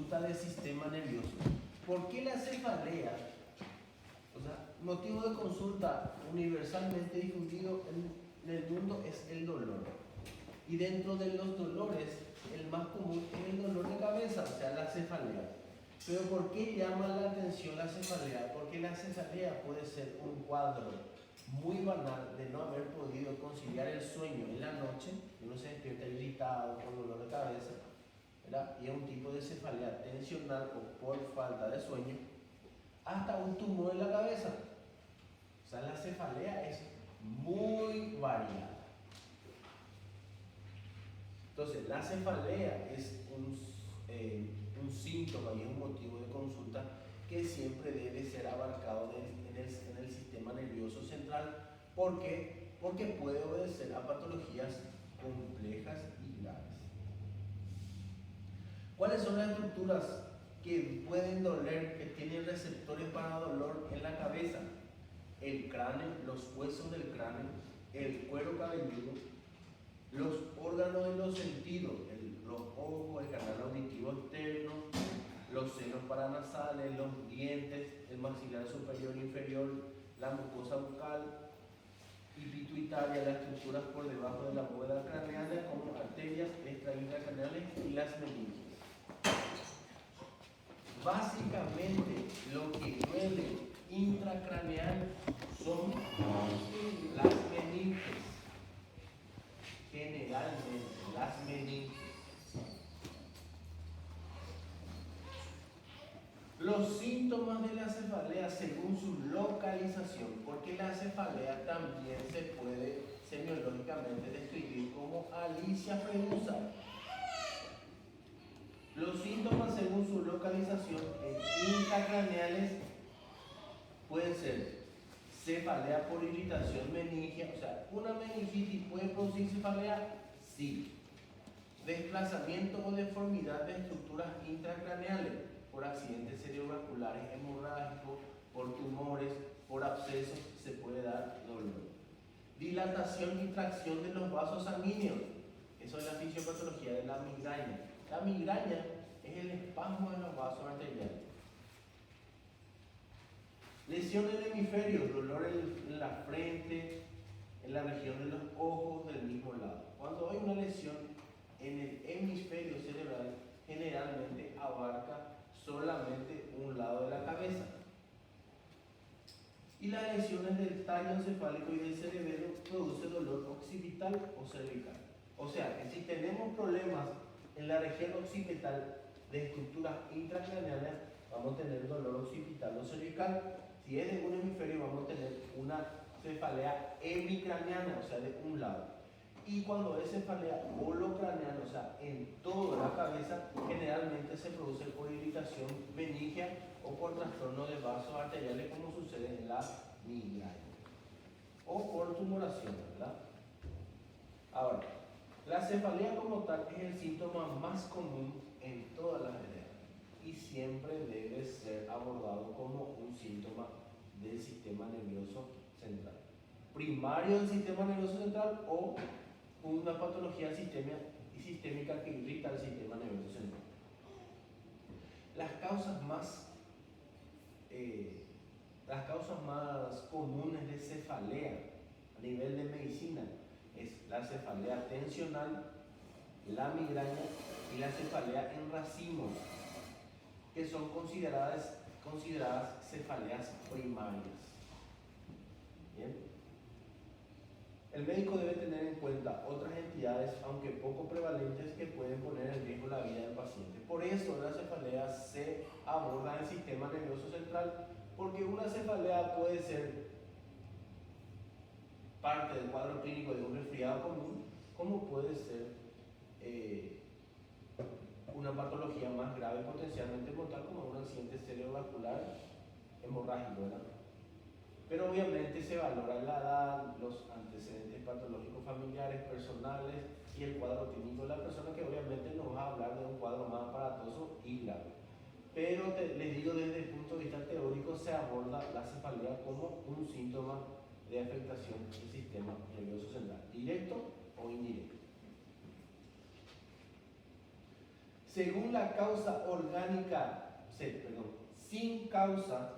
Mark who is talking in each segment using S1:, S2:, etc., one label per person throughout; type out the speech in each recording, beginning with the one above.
S1: consulta del sistema nervioso. ¿Por qué la cefalea? O sea, motivo de consulta universalmente difundido en el mundo es el dolor. Y dentro de los dolores, el más común es el dolor de cabeza, o sea, la cefalea. Pero ¿por qué llama la atención la cefalea? Porque la cefalea puede ser un cuadro muy banal de no haber podido conciliar el sueño en la noche, que uno se despierta irritado con dolor de cabeza, ¿verdad? Y es un tipo de cefalea tensional o por falta de sueño, hasta un tumor en la cabeza. O sea, la cefalea es muy variada. Entonces, la cefalea es un síntoma y un motivo de consulta que siempre debe ser abarcado en el sistema nervioso central. ¿Por qué? Porque puede obedecer a patologías complejas y graves. ¿Cuáles son las estructuras que pueden doler, que tienen receptores para dolor en la cabeza? El cráneo, los huesos del cráneo, el cuero cabelludo, los órganos de los sentidos, los ojos, el canal auditivo externo, los senos paranasales, los dientes, el maxilar superior e inferior, la mucosa bucal y pituitaria, las estructuras por debajo de la bóveda craneana como arterias extraintracraneales y las meninges. Básicamente lo que duele intracraneal son las meninges, generalmente las meninges. Los síntomas de la cefalea según su localización, porque la cefalea también se puede semiológicamente describir como alicia frenusa. Los síntomas según su localización intracraneales pueden ser cefalea por irritación meningia, o sea, ¿una meningitis puede producir cefalea? Sí. Desplazamiento o deformidad de estructuras intracraneales por accidentes cerebrovasculares hemorrágicos, por tumores, por abscesos, se puede dar dolor. Dilatación y tracción de los vasos sanguíneos, eso es la fisiopatología de la migraña. La migraña es el espasmo de los vasos arteriales. Lesión del hemisferio, dolor en la frente, en la región de los ojos del mismo lado. Cuando hay una lesión en el hemisferio cerebral, generalmente abarca solamente un lado de la cabeza. Y las lesiones del tallo encefálico y del cerebelo producen dolor occipital o cervical. O sea que si tenemos problemas en la región occipital de estructuras intracraneales, vamos a tener dolor occipital o cervical. Si es de un hemisferio, vamos a tener una cefalea hemicraneana, o sea, de un lado. Y cuando es cefalea holocraneana, o sea, en toda la cabeza, generalmente se produce por irritación meningia o por trastorno de vasos arteriales, como sucede en la migraña, o por tumoración, ¿verdad? Ahora, la cefalea como tal es el síntoma más común en todas las edades y siempre debe ser abordado como un síntoma del sistema nervioso central, primario del sistema nervioso central o una patología sistémica que irrita el sistema nervioso central. Las causas más comunes de cefalea a nivel de medicina es la cefalea tensional, la migraña y la cefalea en racimos, que son consideradas cefaleas primarias. Bien. El médico debe tener en cuenta otras entidades, aunque poco prevalentes, que pueden poner en riesgo la vida del paciente. Por eso la cefalea se aborda en el sistema nervioso central, porque una cefalea puede ser parte del cuadro clínico de un resfriado común, como puede ser una patología más grave, potencialmente mortal, como un accidente cerebrovascular hemorrágico, ¿verdad? Pero obviamente se valora la edad, los antecedentes patológicos familiares, personales y el cuadro clínico de la persona, que obviamente nos va a hablar de un cuadro más aparatoso y grave. Pero les digo, desde el punto de vista teórico, se aborda la cefalea como un síntoma de afectación del sistema nervioso central, directo o indirecto. según la causa orgánica, sin causa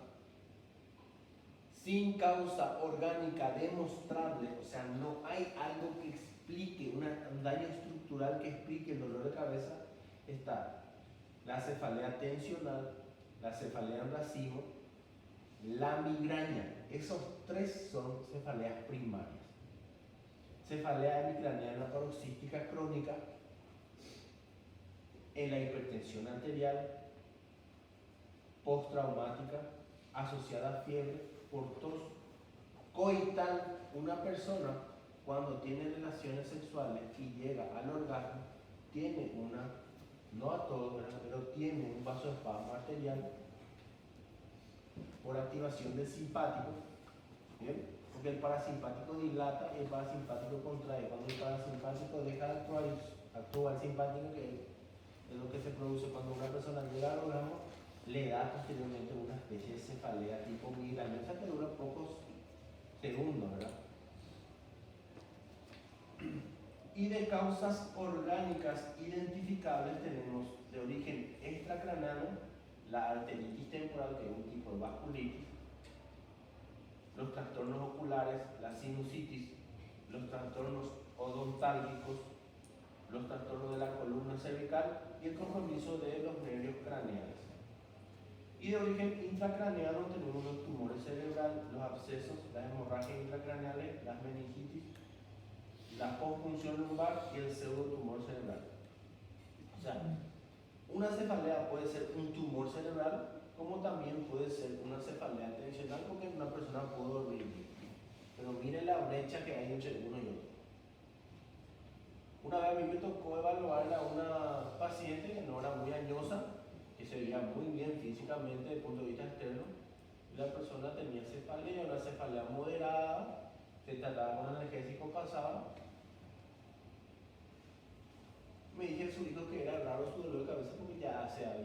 S1: orgánica demostrable, o sea, no hay algo que explique, un daño estructural que explique el dolor de cabeza, está la cefalea tensional, la cefalea en racimo, la migraña. Esos tres son cefaleas primarias. Cefalea hemicraneana paroxística crónica, en la hipertensión arterial, postraumática, asociada a fiebre, por tos, coital. Una persona cuando tiene relaciones sexuales y llega al orgasmo, tiene no a todos, pero tiene un vasoespasmo arterial por activación del simpático, ¿bien? Porque el parasimpático dilata y el parasimpático contrae. Cuando el parasimpático deja de actuar, actúa el simpático, que es lo que se produce cuando una persona llega al orgasmo, le da posteriormente una especie de cefalea tipo migrañosa que dura pocos segundos, ¿verdad? Y de causas orgánicas identificables tenemos de origen extracraneano la arteritis temporal, que es un tipo de vasculitis, los trastornos oculares, la sinusitis, los trastornos odontálgicos, los trastornos de la columna cervical y el compromiso de los nervios craneales. Y de origen intracraneano tenemos los tumores cerebrales, los abscesos, las hemorragias intracraneales, las meningitis, la posfunción lumbar y el pseudotumor cerebral. O sea, una cefalea puede ser un tumor cerebral, como también puede ser una cefalea tensional, porque una persona puede dormir bien. Pero mire la brecha que hay entre uno y otro. Una vez a mí me tocó evaluar a una paciente que no era muy añosa, que se veía muy bien físicamente desde el punto de vista externo, y la persona tenía cefalea, una cefalea moderada, se trataba con analgésico pasado. Me dije a su hijo que era raro su dolor de cabeza porque ya hacía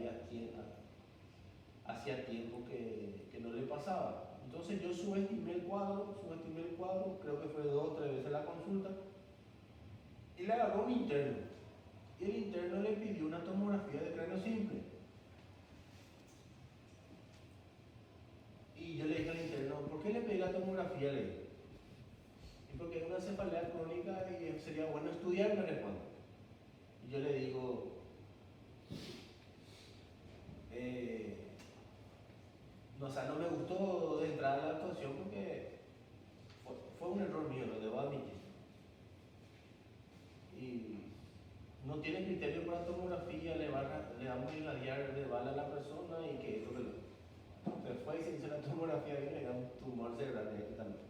S1: tiempo que no le pasaba. Entonces yo subestimé el cuadro, creo que fue 2 o 3 veces la consulta, y le agarró un interno. Y el interno le pidió una tomografía de cráneo simple. Y yo le dije al interno, ¿por qué le pedí la tomografía? Le dije, y porque es una cefalea crónica y sería bueno estudiar, me responde. Y yo le digo, no, o sea, no me gustó de entrada la actuación porque fue un error mío, lo debo admitir. Y no tiene criterio para tomografía, le damos a irradiar de bala a la persona y que esto que lo. Se fue y se hizo la tomografía y le da un tumor cerebral también.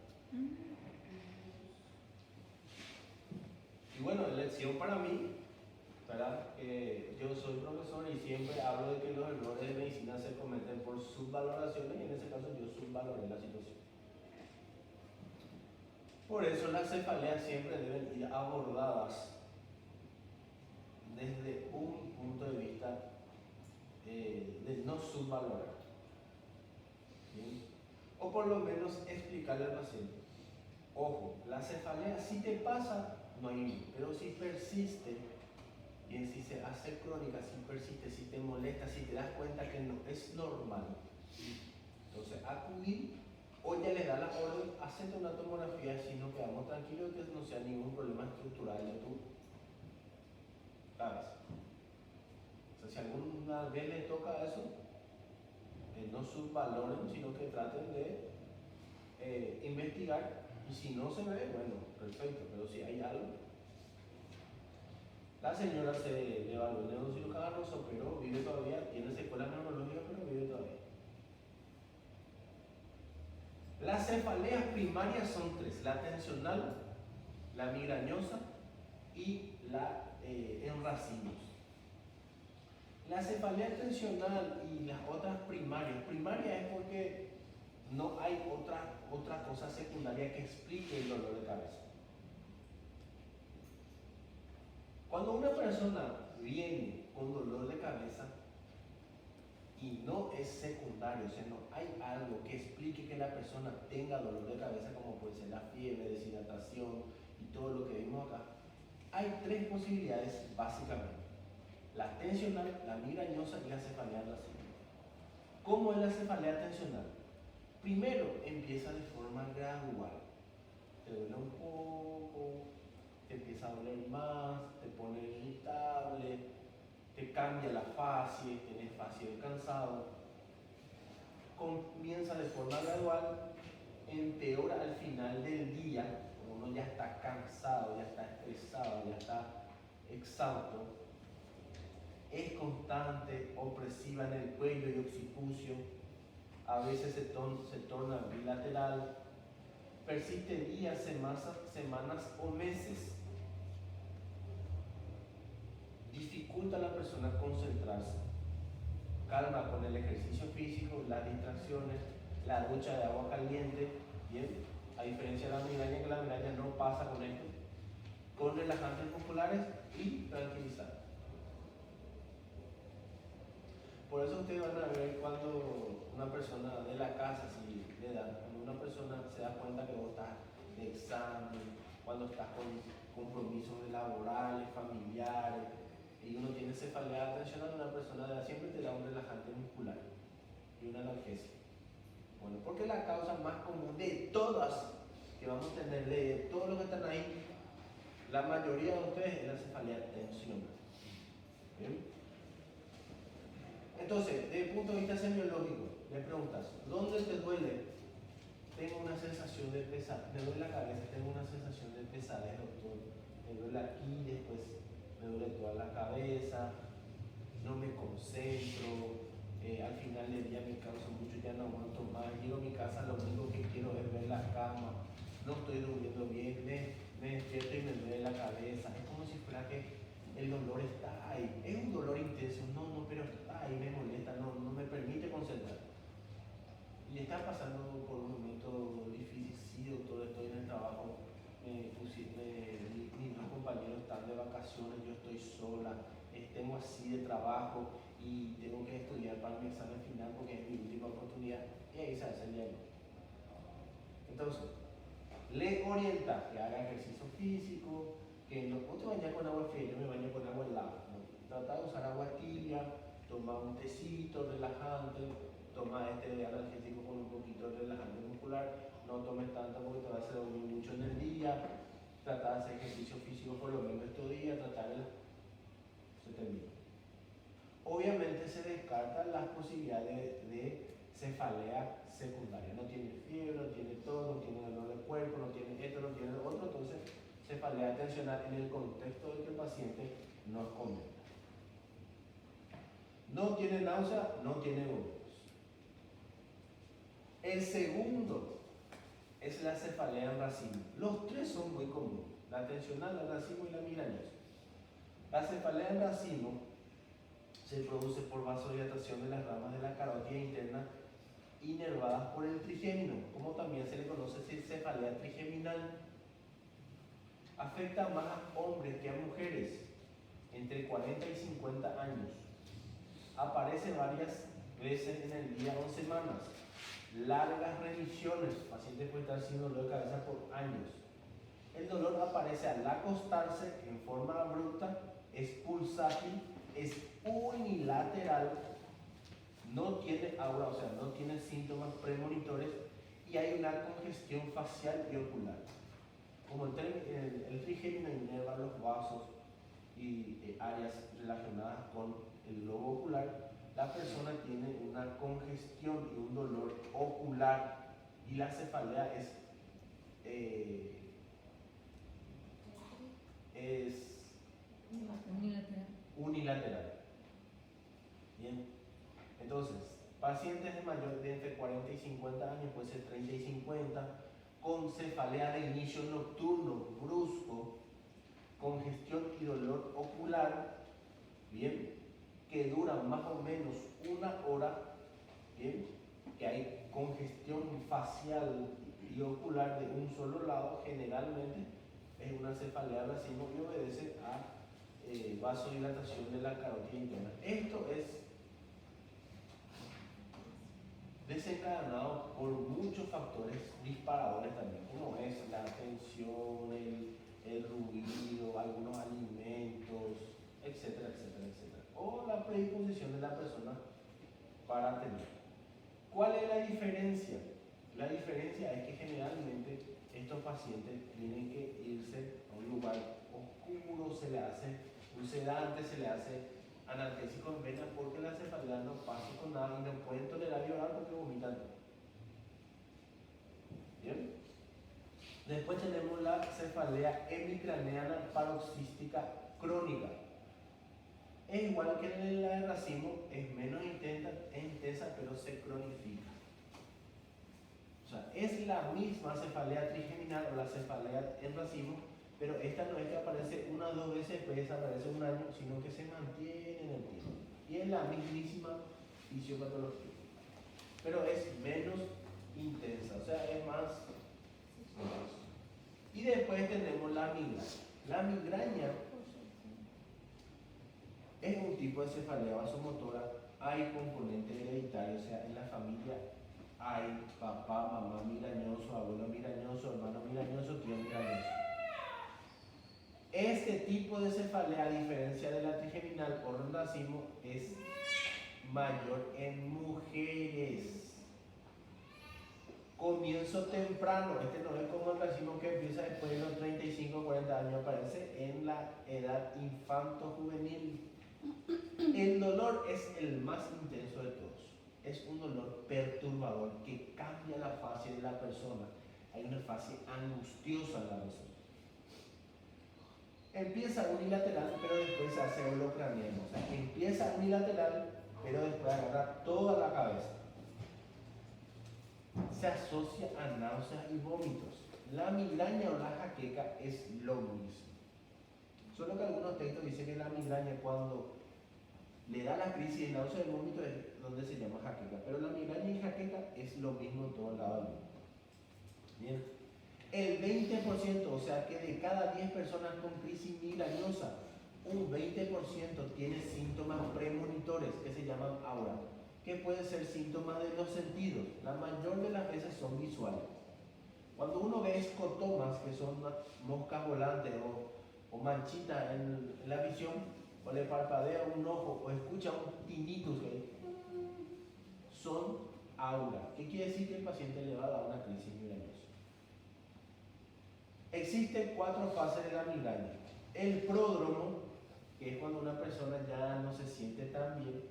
S1: Y bueno, lección para mí, ¿verdad? Yo soy profesor y siempre hablo de que los errores de medicina se cometen por subvaloraciones, y en ese caso yo subvaloré la situación. Por eso las cefaleas siempre deben ir abordadas desde un punto de vista de no subvalorar. ¿Bien? O por lo menos explicarle al paciente, ojo, la cefalea si te pasa, no hay lío, pero si persiste, bien, si se hace crónica, si persiste, si te molesta, si te das cuenta que no es normal, entonces acudir o ya le da la orden, hacete una tomografía, si no quedamos tranquilos que no sea ningún problema estructural de tu cabeza. O sea, si alguna vez le toca eso, no subvaloren, sino que traten de investigar, y si no se ve, bueno, perfecto, pero si hay algo. La señora se evaluó en neurocirujano, se operó, vive todavía, tiene secuelas neurológicas, pero vive todavía. Las cefaleas primarias son 3, la tensional, la migrañosa y la en racimos. La cefalea tensional y las otras primarias es porque no hay otra cosa secundaria que explique el dolor de cabeza. Cuando una persona viene con dolor de cabeza y no es secundario, o sea, no hay algo que explique que la persona tenga dolor de cabeza, como puede ser la fiebre, deshidratación y todo lo que vimos acá, hay 3 posibilidades básicamente. La tensional, la migrañosa y la cefalea racimo. ¿Cómo es la cefalea tensional? Primero empieza de forma gradual. Te duele un poco, te empieza a doler más, te pone irritable, te cambia la fascie, tienes fascie de cansado. Comienza de forma gradual, empeora al final del día, cuando uno ya está cansado, ya está estresado, ya está exhausto. Es constante, opresiva en el cuello y occipucio, a veces se torna bilateral, persiste días, semanas o meses, dificulta a la persona concentrarse, calma con el ejercicio físico, las distracciones, la ducha de agua caliente, bien, a diferencia de la migraña, que la migraña no pasa con esto, con relajantes musculares y tranquilizantes. Por eso ustedes van a ver cuando una persona de la casa, si le dan, cuando una persona se da cuenta que vos estás de examen, cuando estás con compromisos laborales, familiares, y uno tiene cefalea tensional, una persona de la siempre te da un relajante muscular y un analgésico. Bueno, porque la causa más común de todas que vamos a tener, de todos los que están ahí, la mayoría de ustedes es la cefalea tensional. ¿Bien? Entonces, desde el punto de vista semiológico, le preguntas, ¿dónde te duele? Tengo una sensación de pesadez, me duele la cabeza, tengo una sensación de pesadez, doctor. Me duele aquí, después me duele toda la cabeza, no me concentro, al final del día me canso mucho, ya no aguanto más, llego a mi casa, lo único que quiero es ver la cama, no estoy durmiendo bien, me despierto y me duele la cabeza, es como si fuera que el dolor está ahí, es un dolor intenso, no, pero está ahí, me molesta, no me permite concentrar. Y está pasando por un momento difícil, sí, doctor, estoy en el trabajo, mis dos compañeros están de vacaciones, yo estoy sola, tengo así de trabajo y tengo que estudiar para mi examen final porque es mi última oportunidad, y ahí se hace el diagnóstico. Entonces, le orienta que haga ejercicio físico, que no te bañes con agua fría, yo me baño con agua helada, ¿no? Trata de usar agua tibia, toma un tecito relajante, toma este analgésico con un poquito de relajante muscular, no tomes tanto porque te va a hacer dormir mucho en el día, trata de hacer ejercicio físico por lo menos estos días, se termina. Obviamente se descartan las posibilidades de cefalea secundaria, no tiene fiebre, no tiene tos, no tiene dolor de cuerpo, no tiene esto, no tiene lo otro, entonces cefalea tensional en el contexto de que el paciente no es comenta. No tiene náusea, no tiene vómitos. El segundo es la cefalea en racimo. Los tres son muy comunes, la tensional, la racimo y la migrañosa. La cefalea en racimo se produce por vasodilatación de las ramas de la carótida interna inervadas por el trigémino, como también se le conoce cefalea trigeminal. Afecta más a hombres que a mujeres, entre 40 y 50 años. Aparece varias veces en el día o semanas. Largas remisiones, pacientes pueden estar sin dolor de cabeza por años. El dolor aparece al acostarse en forma abrupta, es pulsátil, es unilateral, no tiene aura, o sea, no tiene síntomas premonitores y hay una congestión facial y ocular. Como el trigémino inerva los vasos y áreas relacionadas con el globo ocular, la persona tiene una congestión y un dolor ocular y la cefalea es unilateral. Bien, entonces, pacientes de entre 40 y 50 años, puede ser 30 y 50, con cefalea de inicio nocturno, brusco, congestión y dolor ocular, bien, que duran más o menos una hora, bien, que hay congestión facial y ocular de un solo lado, generalmente es una cefalea de racimo y obedece a vasodilatación de la carótida interna. Esto es desencadenado por muchos factores disparadores también, como es la tensión, el ruido, algunos alimentos, etcétera, etcétera, etcétera. o la predisposición de la persona para tener. ¿Cuál es la diferencia? La diferencia es que generalmente estos pacientes tienen que irse a un lugar oscuro, se le hace un sedante, se le hace analgésico en vena porque la cefalea no pasa con nada y no pueden tolerar llorar porque vomitan. ¿Bien? Después tenemos la cefalea hemicraneana paroxística crónica. Es igual que en la de racimo, es menos intensa, pero se cronifica. O sea, es la misma cefalea trigeminal o la cefalea en racimo, pero esta no es que aparece una o dos veces, después desaparece un año, sino que se mantiene en el tiempo. Y es la mismísima fisiopatología, pero es menos intensa, o sea, es más. Y después tenemos la migraña. La migraña es un tipo de cefalea vasomotora, hay componente hereditario, o sea, en la familia hay papá, mamá migrañoso, abuelo migrañoso, hermano migrañoso, tío migrañoso. Este tipo de cefalea, a diferencia de la trigeminal o el racimo, es mayor en mujeres. Comienzo temprano, este no es como el racimo que empieza después de los 35 o 40 años, aparece en la edad infanto-juvenil. El dolor es el más intenso de todos. Es un dolor perturbador que cambia la fase de la persona. Hay una fase angustiosa en la persona. Empieza unilateral, pero después se hace holocraniano. O sea, empieza unilateral, pero después agarra toda la cabeza. Se asocia a náuseas y vómitos. La migraña o la jaqueca es lo mismo. Solo que algunos textos dicen que la migraña cuando le da la crisis de náusea y vómito es donde se llama jaqueca. Pero la migraña y jaqueca es lo mismo en todos lados del mundo. Bien. El 20%, o sea que de cada 10 personas con crisis migrañosa, un 20% tiene síntomas premonitores que se llaman aura, que pueden ser síntomas de los sentidos. La mayor de las veces son visuales. Cuando uno ve escotomas, que son moscas volantes o manchitas en la visión, o le parpadea un ojo o escucha un tinnitus, son aura. ¿Qué quiere decir? Que el paciente le va a dar una crisis migrañosa. Existen 4 fases de la migraña. El pródromo, que es cuando una persona ya no se siente tan bien.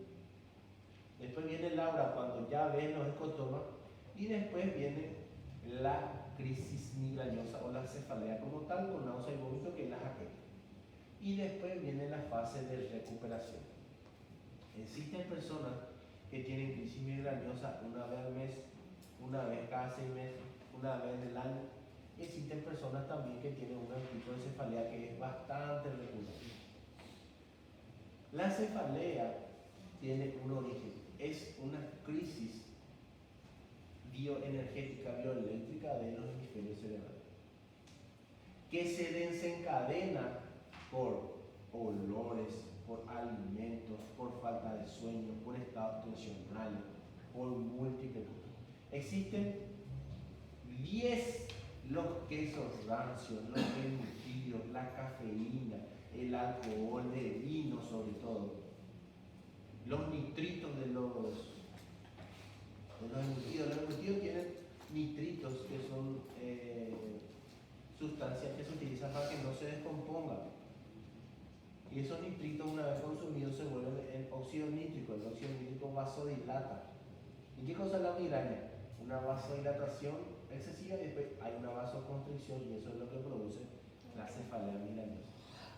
S1: Después viene el aura, cuando ya ven los escotomas. Y después viene la crisis migrañosa o la cefalea como tal, con náusea y vómito, que es la jaqueca. Y después viene la fase de recuperación. Existen personas que tienen crisis migrañosa una vez al mes, una vez cada 6 meses, una vez en el año. Existen personas también que tienen un tipo de cefalea que es bastante recurrente. La cefalea tiene un origen, es una crisis bioenergética, bioeléctrica de los hemisferios cerebrales, que se desencadena por olores, por alimentos, por falta de sueño, por estados tensionales, por múltiples cosas. Existen 10 los quesos rancios, los embutidos, la cafeína, el alcohol de vino sobre todo, los nitritos de los embutidos. Los embutidos tienen nitritos que son sustancias que se utilizan para que no se descompongan. Y esos nitritos, una vez consumidos, se vuelven en óxido nítrico. El óxido nítrico vasodilata. ¿Y qué cosa es la migraña? Una vasodilatación excesiva y después hay una vasoconstricción, y eso es lo que produce la cefalea migrañosa.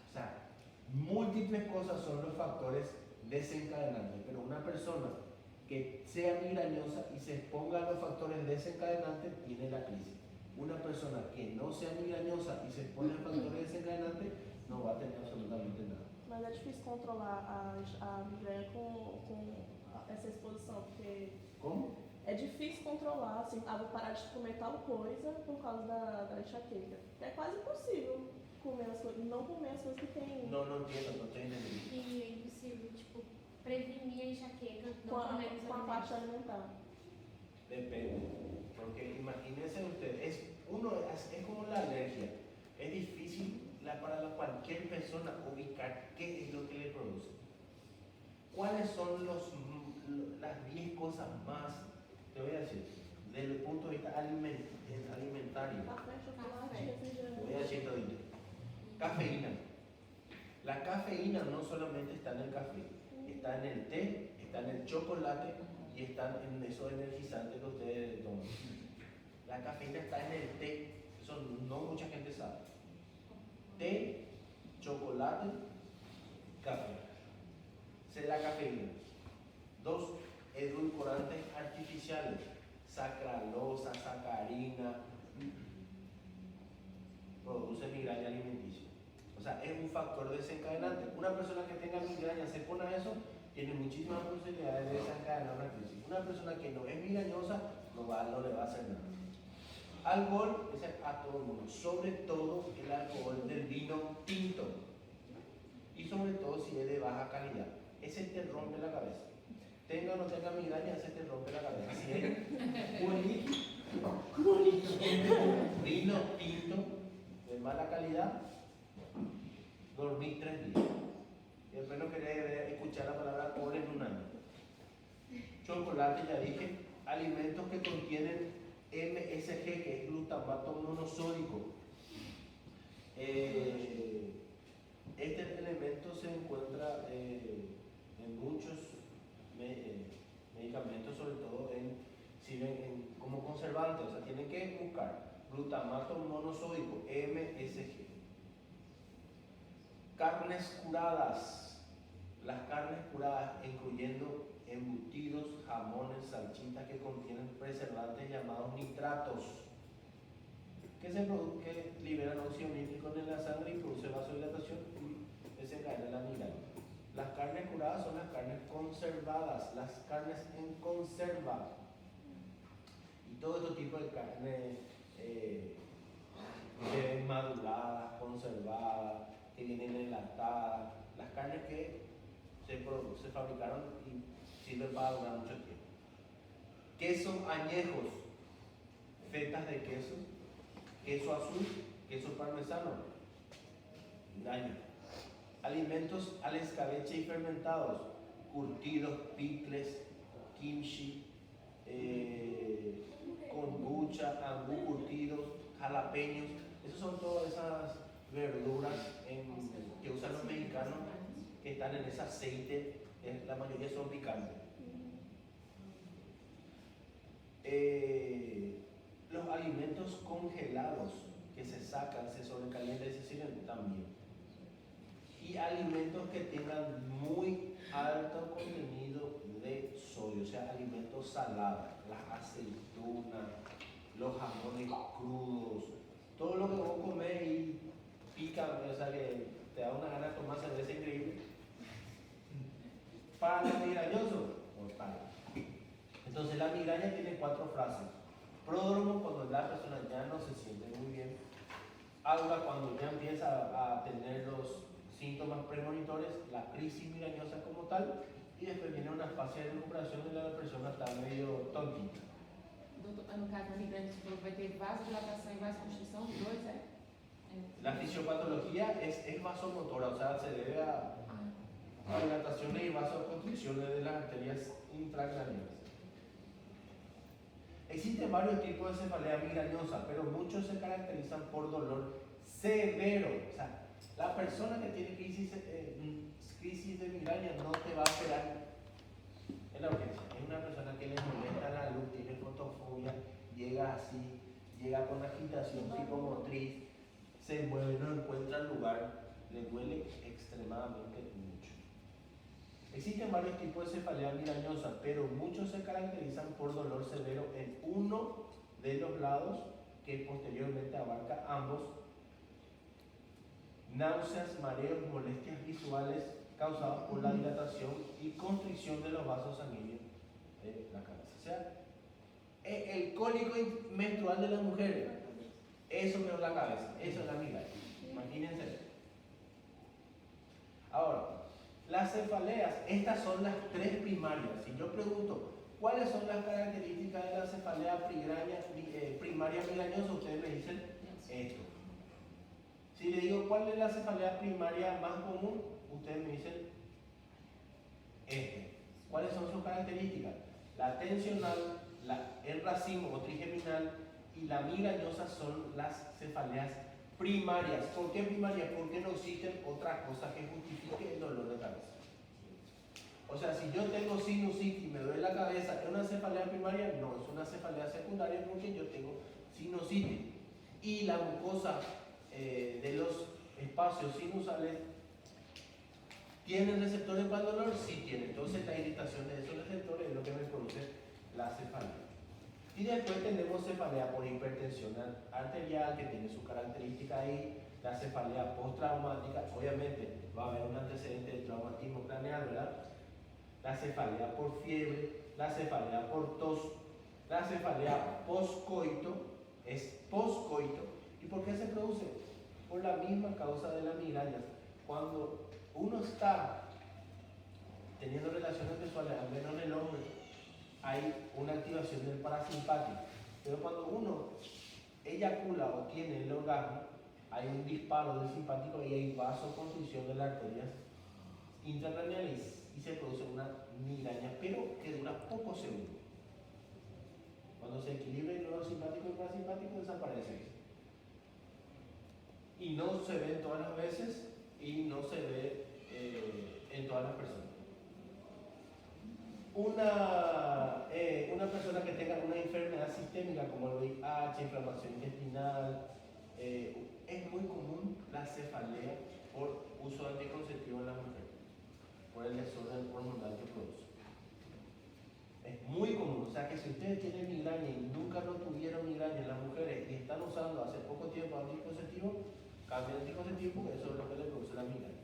S1: O sea, múltiples cosas son los factores desencadenantes, pero una persona que sea migrañosa y se exponga a los factores desencadenantes tiene la crisis. Una persona que no sea migrañosa y se expone a factores desencadenantes no va a tener absolutamente nada.
S2: Mas é difícil controlar a migraña com essa exposição, porque...
S1: Como?
S2: É difícil controlar, assim, vou parar de comer tal coisa por causa da enxaqueca. É quase impossível comer as coisas, não comer as coisas que tem...
S1: Não entendo, não tenho entendido.
S3: E é impossível, tipo, prevenir a enxaqueca
S2: com a parte alimentar.
S1: Depende, porque imagínense ustedes, es como la alergia, es difícil para cualquier persona ubicar qué es lo que le produce. ¿cuáles son las 10 cosas más, te voy a decir, desde el punto de vista alimentario?
S2: Café, chocolate,
S1: Te
S2: refrigerante.
S1: voy a decir todito. Cafeína. La cafeína no solamente está en el café, está en el té, está en el chocolate y está en esos energizantes que ustedes toman. La cafeína está en el té, eso no mucha gente sabe. Té, chocolate, café. Esa es la cafeína. 2 edulcorantes artificiales, sacaralosa, sacarina, produce migraña alimenticia. O sea, es un factor desencadenante. Una persona que tenga migraña se pone a eso, tiene muchísimas posibilidades de desencadenar una crisis. Una persona que no es migrañosa no le va a hacer nada. Alcohol, ese a todo el mundo, sobre todo el alcohol del vino tinto. Y sobre todo si es de baja calidad. Ese te rompe la cabeza. Tenga o no tenga migraña, ese te rompe la cabeza. Si es vino tinto de mala calidad, dormí 3 días. Y después no quería escuchar la palabra alcohol en un año. Chocolate, ya dije. Alimentos que contienen MSG, que es glutamato monosódico. Este elemento se encuentra en muchos medicamentos, sobre todo sirven como conservante, o sea, tienen que buscar glutamato monosódico, MSG. Carnes curadas. Las carnes curadas, incluyendo embutidos, jamones, salchichas que contienen preservantes llamados nitratos, que liberan óxido nítrico en la sangre y produce vasodilatación y desencadena la migraña. Las carnes curadas son las carnes conservadas, las carnes en conserva. Y todo este tipo de carne maduradas, conservadas, que vienen enlatadas, las carnes que se fabricaron y sirven para durar mucho tiempo. Quesos añejos, fetas de queso, queso azul, queso parmesano, daño. Alimentos al escabeche y fermentados, curtidos, picles, kimchi, kombucha, angú curtidos, jalapeños. Esas son todas esas verduras que usan los mexicanos que están en ese aceite, la mayoría son picantes. Los alimentos congelados que se sacan, se sobrecalientan y se sirven también. Y alimentos que tengan muy alto contenido de sodio, o sea, alimentos salados, las aceitunas, los jamones crudos, todo lo que vos comés y pica, o sea, que te da una gana de tomar cerveza increíble. Para el migrañoso, mortal. Entonces la migraña tiene 4 frases. Pródromo, cuando la persona ya no se siente muy bien. Aura, cuando ya empieza a tener los síntomas premonitores, la crisis migrañosa como tal, y después viene una fase de recuperación donde la persona está medio tontita.
S4: Doutor, no caso da migrante, você falou que vai ter vasodilatação e vasoconstrição, os dois, é?
S1: La fisiopatología es vasomotora, o sea, se debe a dilataciones y vasoconstricciones de las arterias intracraneales. Existen varios tipos de cefalea migrañosa, pero muchos se caracterizan por dolor severo. O sea, la persona que tiene crisis de migraña no te va a esperar en la urgencia. Es una persona que le molesta la luz, tiene fotofobia, llega así, llega con agitación psicomotriz, se mueve, no encuentra el lugar, le duele extremadamente mucho. Existen varios tipos de cefalea migrañosa, pero muchos se caracterizan por dolor severo en uno de los lados que posteriormente abarca ambos. Náuseas, mareos, molestias visuales causadas por la dilatación y constricción de los vasos sanguíneos de la cabeza. O sea, el cólico menstrual de la mujer, eso es la cabeza, eso es la migraña. Imagínense eso. Ahora, las cefaleas, estas son las 3 primarias. Si yo pregunto, ¿cuáles son las características de la cefalea primaria migrañosa? Ustedes me dicen esto. Si le digo, ¿cuál es la cefalea primaria más común? Ustedes me dicen ¿Cuáles son sus características? La tensional, el racimo o trigeminal y la migrañosa son las cefaleas primarias. ¿Por qué primarias? Porque no existen otras cosas que justifiquen el dolor de cabeza. O sea, si yo tengo sinusitis y me duele la cabeza, ¿es una cefalea primaria? No, es una cefalea secundaria porque yo tengo sinusitis. Y la mucosa de los espacios sinusales, ¿tienen receptores para el dolor? Sí tienen. Entonces la irritación de esos receptores es lo que me produce la cefalea. Y después tenemos cefalea por hipertensión arterial, que tiene su característica ahí. La cefalea postraumática, obviamente va a haber un antecedente de traumatismo craneal, ¿verdad? La cefalea por fiebre, la cefalea por tos, la cefalea poscoito, es poscoito. ¿Y por qué se produce? Por la misma causa de la migraña. Cuando uno está teniendo relaciones sexuales, al menos en el hombre, hay una activación del parasimpático. Pero cuando uno eyacula o tiene el orgasmo, hay un disparo del simpático y hay vasoconstricción de las arterias intracraneales y se produce una migraña, pero que dura pocos segundos. Cuando se equilibra el nervio simpático y el parasimpático, desaparece. Y no se ve todas las veces y no se ve en todas las personas. Una persona que tenga una enfermedad sistémica como el VIH, inflamación intestinal, es muy común la cefalea por uso de anticonceptivo en la mujer, por el desorden hormonal que produce. Es muy común, o sea que si ustedes tienen migraña y nunca lo tuvieron migraña en las mujeres y están usando hace poco tiempo anticonceptivo, cambien anticonceptivo porque eso es lo que les produce la migraña.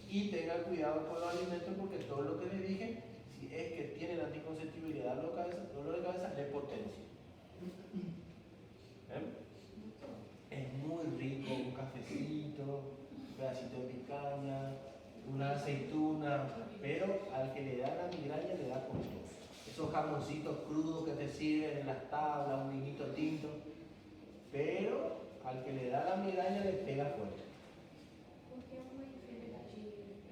S1: Y tengan cuidado con los alimentos porque todo lo que les dije, si es que tienen anticonceptivo y le dan dolor de cabeza, le potencia. Es muy rico un cafecito, un pedacito de picaña, una aceituna, pero al que le da la migraña le da con todo. Esos jamoncitos crudos que te sirven en las tablas, un vinito tinto, pero al que le da la migraña le pega fuerte.
S3: ¿Por qué una enfermedad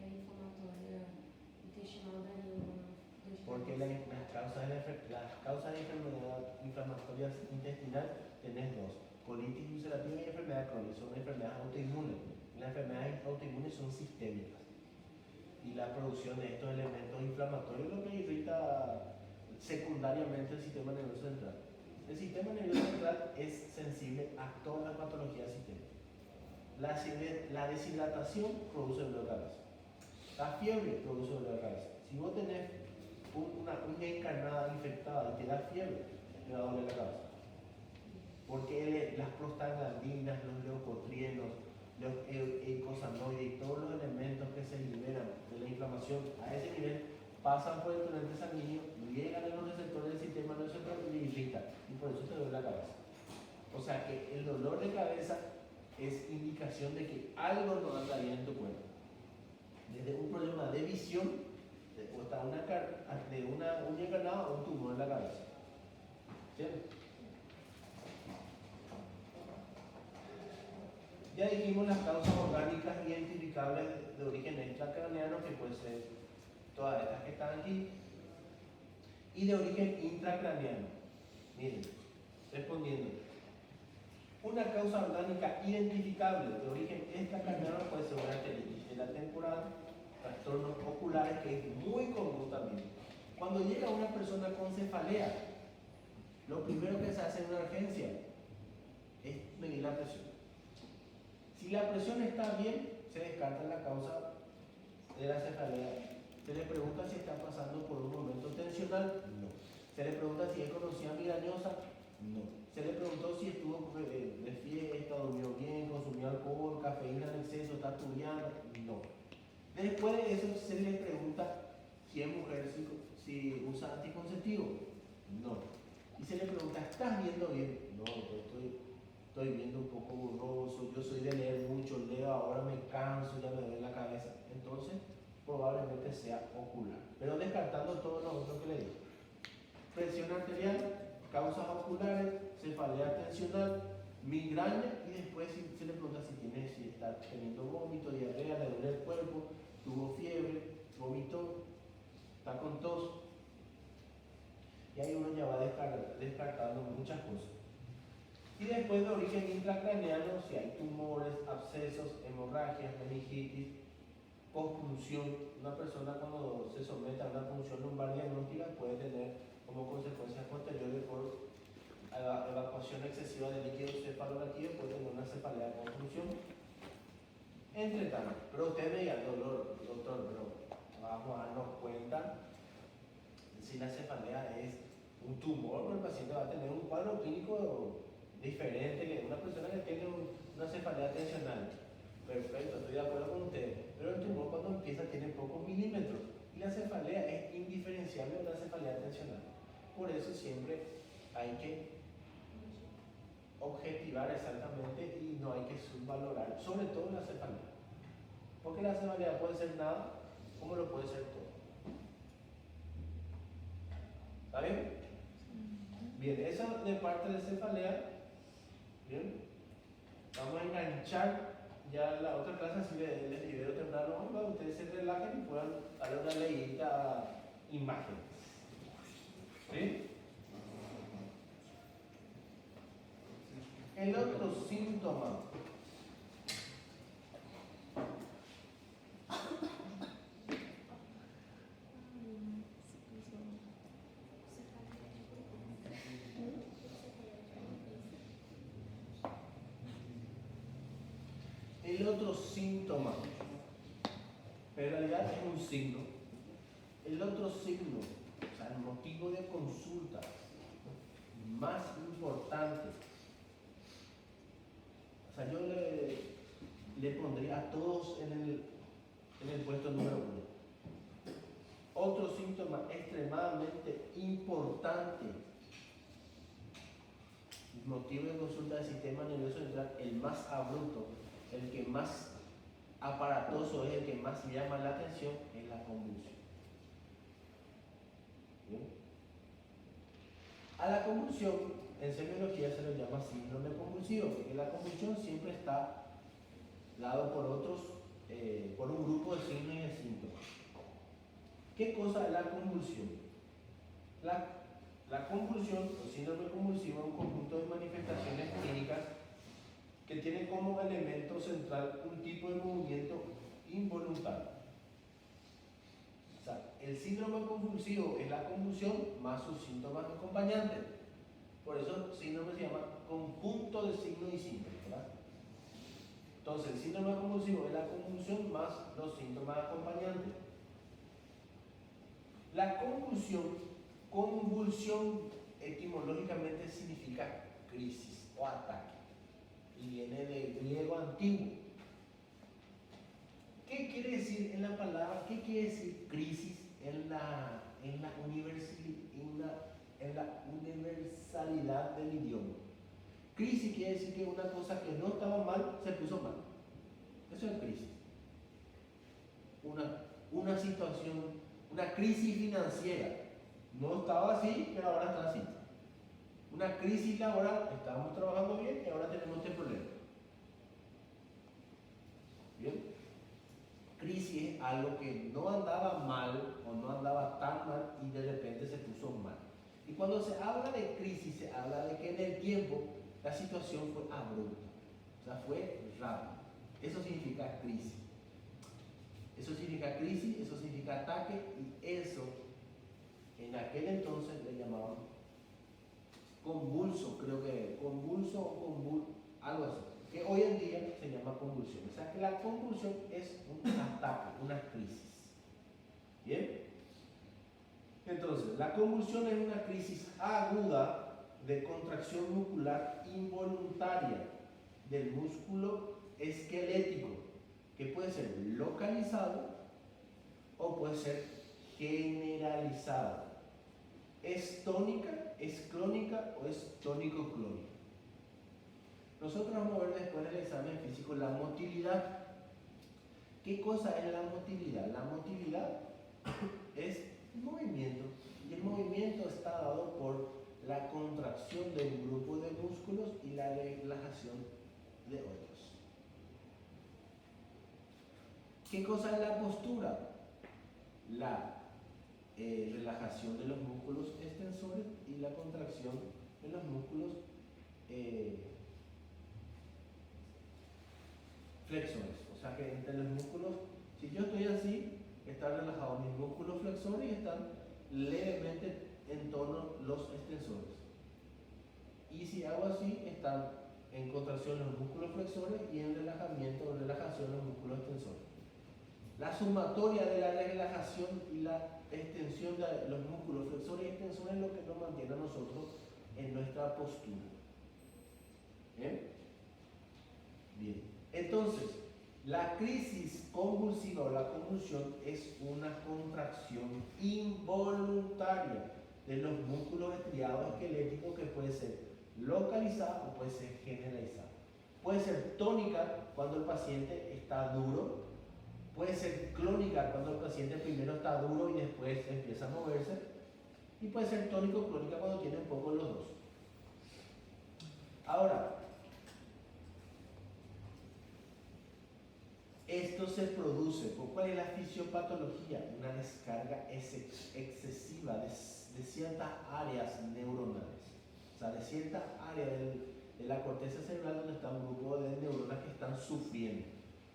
S3: inflamatoria intestinal daría una?
S1: Porque las causas de enfermedad inflamatoria intestinal tenés dos: colitis ulcerativa y enfermedad crónica. Son enfermedades autoinmunes. Las enfermedades autoinmunes son sistémicas. Y la producción de estos elementos inflamatorios es lo que irrita secundariamente el sistema nervioso central. El sistema nervioso central es sensible a todas las patologías sistémicas. La deshidratación produce dolor de cabeza. La fiebre produce dolor de cabeza. Si vos tenés una uña encarnada infectada y te da fiebre, te va a doler la cabeza. Porque las prostaglandinas, los leucotrienos, los eicosanoides y todos los elementos que se liberan de la inflamación a ese nivel pasan por el torrente sanguíneo, llegan a los receptores del sistema nervioso central y irritan, y por eso te duele la cabeza. O sea que el dolor de cabeza es indicación de que algo no anda bien en tu cuerpo. Desde un problema de visión, de una uña encarnada o un tumor en la cabeza. ¿Cierto? Ya dijimos las causas orgánicas identificables de origen extracraneano, que pueden ser todas estas que están aquí, y de origen intracraneano. Miren, respondiendo. Una causa orgánica identificable de origen extracraneano puede ser una arteritis temporal, trastornos oculares, que es muy común también. Cuando llega una persona con cefalea, lo primero que se hace en una urgencia es medir la presión. Si la presión está bien, se descarta la causa de la cefalea. Se le pregunta si está pasando por un momento tensional, no. Se le pregunta si es conocida migrañosa, no. Se le preguntó si estuvo de fiesta, durmió bien, consumió alcohol, cafeína en exceso, está estudiando, no. Después de eso se le pregunta si es mujer, si usa anticonceptivo, no. Y se le pregunta, ¿estás viendo bien? No, estoy viendo un poco borroso, yo soy de leer mucho, leo, ahora me canso, ya me duele la cabeza. Entonces, probablemente sea ocular. Pero descartando todo lo otro que le digo. Presión arterial, causas oculares, cefalea tensional, migraña, y después se le pregunta si está teniendo vómito, diarrea, le duele el cuerpo, tuvo fiebre, vomitó. está con tos. Y ahí uno ya va descartando muchas cosas. Y después de origen intracraneano, si hay tumores, abscesos, hemorragias, meningitis, pospunción. Una persona cuando se somete a una punción lumbar diagnóstica puede tener como consecuencias posteriores por evacuación excesiva de líquido cefalorraquídeo, puede tener una cefalea con punción. Entre tanto, pero usted me diga, doctor, pero vamos a darnos cuenta si la cefalea es un tumor, el paciente va a tener un cuadro clínico diferente que una persona que tiene una cefalea tensional. Perfecto, estoy de acuerdo con usted, pero el tumor cuando empieza tiene pocos milímetros y la cefalea es indiferenciable de una cefalea tensional. Por eso siempre hay que objetivar exactamente y no hay que subvalorar, sobre todo la cefalea. Porque la cefalea puede ser nada, como lo puede ser todo. ¿Está bien? Bien, esa de parte de cefalea. Bien, vamos a enganchar ya la otra clase, así les libero temprano, para que ustedes se relajen y puedan darle una leída a imágenes. ¿Sí? El otro síntoma en realidad es un signo. El otro signo, o sea, el motivo de consulta más importante, o sea, yo le pondría a todos en el puesto número 1. Otro síntoma extremadamente importante, motivo de consulta del sistema nervioso central, el más abrupto, el que más aparatoso es, el que más llama la atención, es la convulsión. ¿Bien? A la convulsión, en semiología se le llama síndrome convulsivo, porque la convulsión siempre está dado por un grupo de signos y de síntomas. ¿Qué cosa es la convulsión? La convulsión o síndrome convulsivo es un conjunto de manifestaciones clínicas que tiene como elemento central un tipo de movimiento involuntario. O sea, el síndrome convulsivo es la convulsión más sus síntomas acompañantes. Por eso el síndrome se llama conjunto de signos y síntomas, ¿verdad? Entonces, el síndrome convulsivo es la convulsión más los síntomas acompañantes. La convulsión etimológicamente significa crisis o ataque y viene del griego antiguo. ¿Qué quiere decir en la palabra? ¿Qué quiere decir crisis en la universalidad del idioma? Crisis quiere decir que una cosa que no estaba mal se puso mal. Eso es crisis. Una situación, una crisis financiera. No estaba así, pero ahora está así. Una crisis laboral, estábamos trabajando bien y ahora tenemos este problema. ¿Bien? Crisis es algo que no andaba mal o no andaba tan mal y de repente se puso mal. Y cuando se habla de crisis, se habla de que en el tiempo la situación fue abrupta, o sea, fue rápida. Eso significa crisis. Eso significa crisis, eso significa ataque y eso en aquel entonces le llamaban convulso, creo que convulso o algo así, que hoy en día se llama convulsión. O sea que la convulsión es un ataque, una crisis. ¿Bien? Entonces, la convulsión es una crisis aguda de contracción muscular involuntaria del músculo esquelético, que puede ser localizado o puede ser generalizado. ¿Es tónica, es clónica o es tónico-clónica? Nosotros vamos a ver después del examen físico la motilidad. ¿Qué cosa es la motilidad? La motilidad es movimiento y el movimiento está dado por la contracción de un grupo de músculos y la relajación de otros. ¿Qué cosa es la postura? La relajación de los músculos extensores y la contracción de los músculos flexores. O sea que entre los músculos, si yo estoy así, están relajados mis músculos flexores y están levemente en tono los extensores. Y si hago así, están en contracción los músculos flexores y en relajamiento o relajación los músculos extensores. La sumatoria de la relajación y la extensión de los músculos flexores y extensores es lo que nos mantiene a nosotros en nuestra postura. ¿Bien? Bien. Entonces, la crisis convulsiva o la convulsión es una contracción involuntaria de los músculos estriados esqueléticos que puede ser localizada o puede ser generalizada. Puede ser tónica cuando el paciente está duro, puede ser clónica cuando el paciente primero está duro y después empieza a moverse, y puede ser tónico o clónica cuando tiene un poco de los dos. Ahora, esto se produce, ¿cuál es la fisiopatología? Una descarga excesiva de ciertas áreas neuronales. O sea, de cierta área de la corteza cerebral donde está un grupo de neuronas que están sufriendo.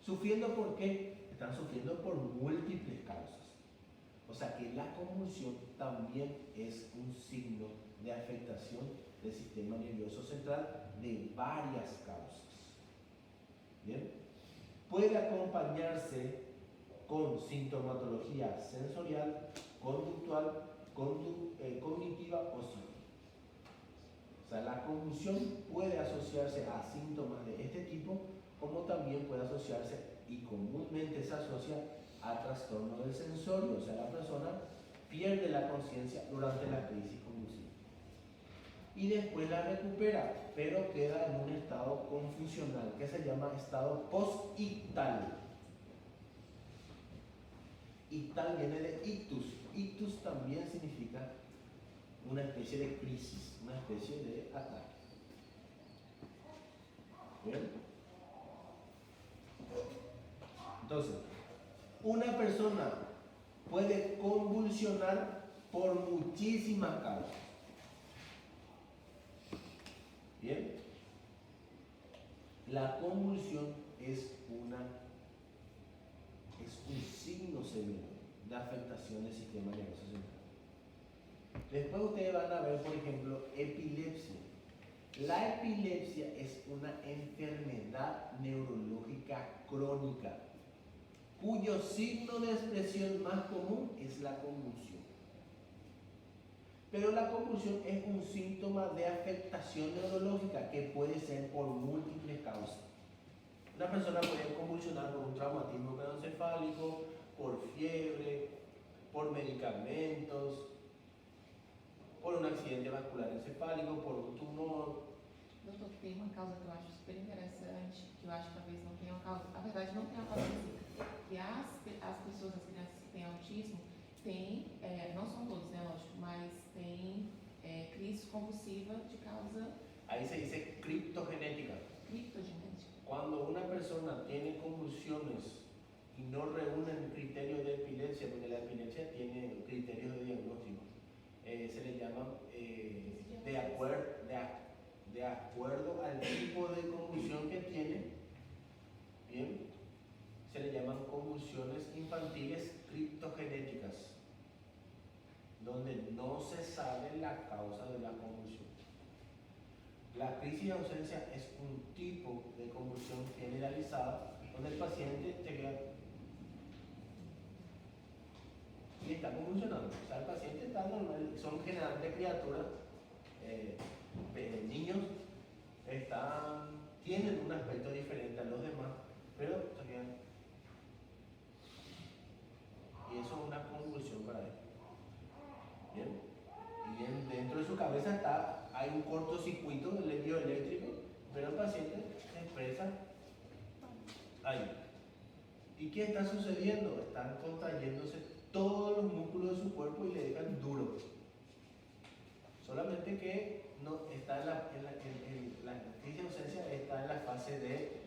S1: ¿Sufriendo por qué? Están sufriendo por múltiples causas. O sea que la convulsión también es un signo de afectación del sistema nervioso central de varias causas. ¿Bien? Puede acompañarse con sintomatología sensorial, conductual, cognitiva o psíquica. O sea, la convulsión puede asociarse a síntomas de este tipo, como también puede asociarse, y comúnmente se asocia, a trastorno del sensorio. O sea, la persona pierde la conciencia durante la crisis convulsiva. Y después la recupera, pero queda en un estado confusional, que se llama estado post-ictal. Ictal viene de ictus. Ictus también significa una especie de crisis, una especie de ataque. ¿Bien? Entonces, una persona puede convulsionar por muchísimas causas. ¿Bien? La convulsión es un signo severo de afectación del sistema nervioso central. Después ustedes van a ver, por ejemplo, epilepsia. La epilepsia es una enfermedad neurológica crónica, cuyo signo de expresión más común es la convulsión. Pero la convulsión es un síntoma de afectación neurológica que puede ser por múltiples causas. Una persona puede convulsionar por un traumatismo craneoencefálico, por fiebre, por medicamentos, por un accidente vascular encefálico, por un tumor.
S4: Doutor, tem uma causa que eu acho super interessante, que eu acho que talvez não tenha uma causa, na verdade não tem uma causa específica, que as pessoas, as crianças que têm autismo, têm, não são todos, né, lógico, mas tem crise convulsiva de causa...
S1: Ahí se dice criptogenética.
S4: Criptogenética.
S1: Cuando una persona tiene convulsiones y no reúnen criterios de epilepsia, porque la epilepsia tiene criterios de diagnóstico, se le llaman de acuerdo al tipo de convulsión que tiene, ¿bien? Se le llaman convulsiones infantiles criptogenéticas, donde no se sabe la causa de la convulsión. La crisis de ausencia es un tipo de convulsión generalizada, donde el paciente se queda y está convulsionando. O sea, el paciente está normal, son generalmente criaturas, niños, tienen un aspecto diferente a los demás, pero se quedan. Y eso es una convulsión para él. Bien. Y dentro de su cabeza hay un cortocircuito bioeléctrico, pero el paciente se expresa ahí. ¿Y qué está sucediendo? Están contrayéndose todos los músculos de su cuerpo y le dejan duro. Solamente que no está en la crisis de ausencia, está en la fase de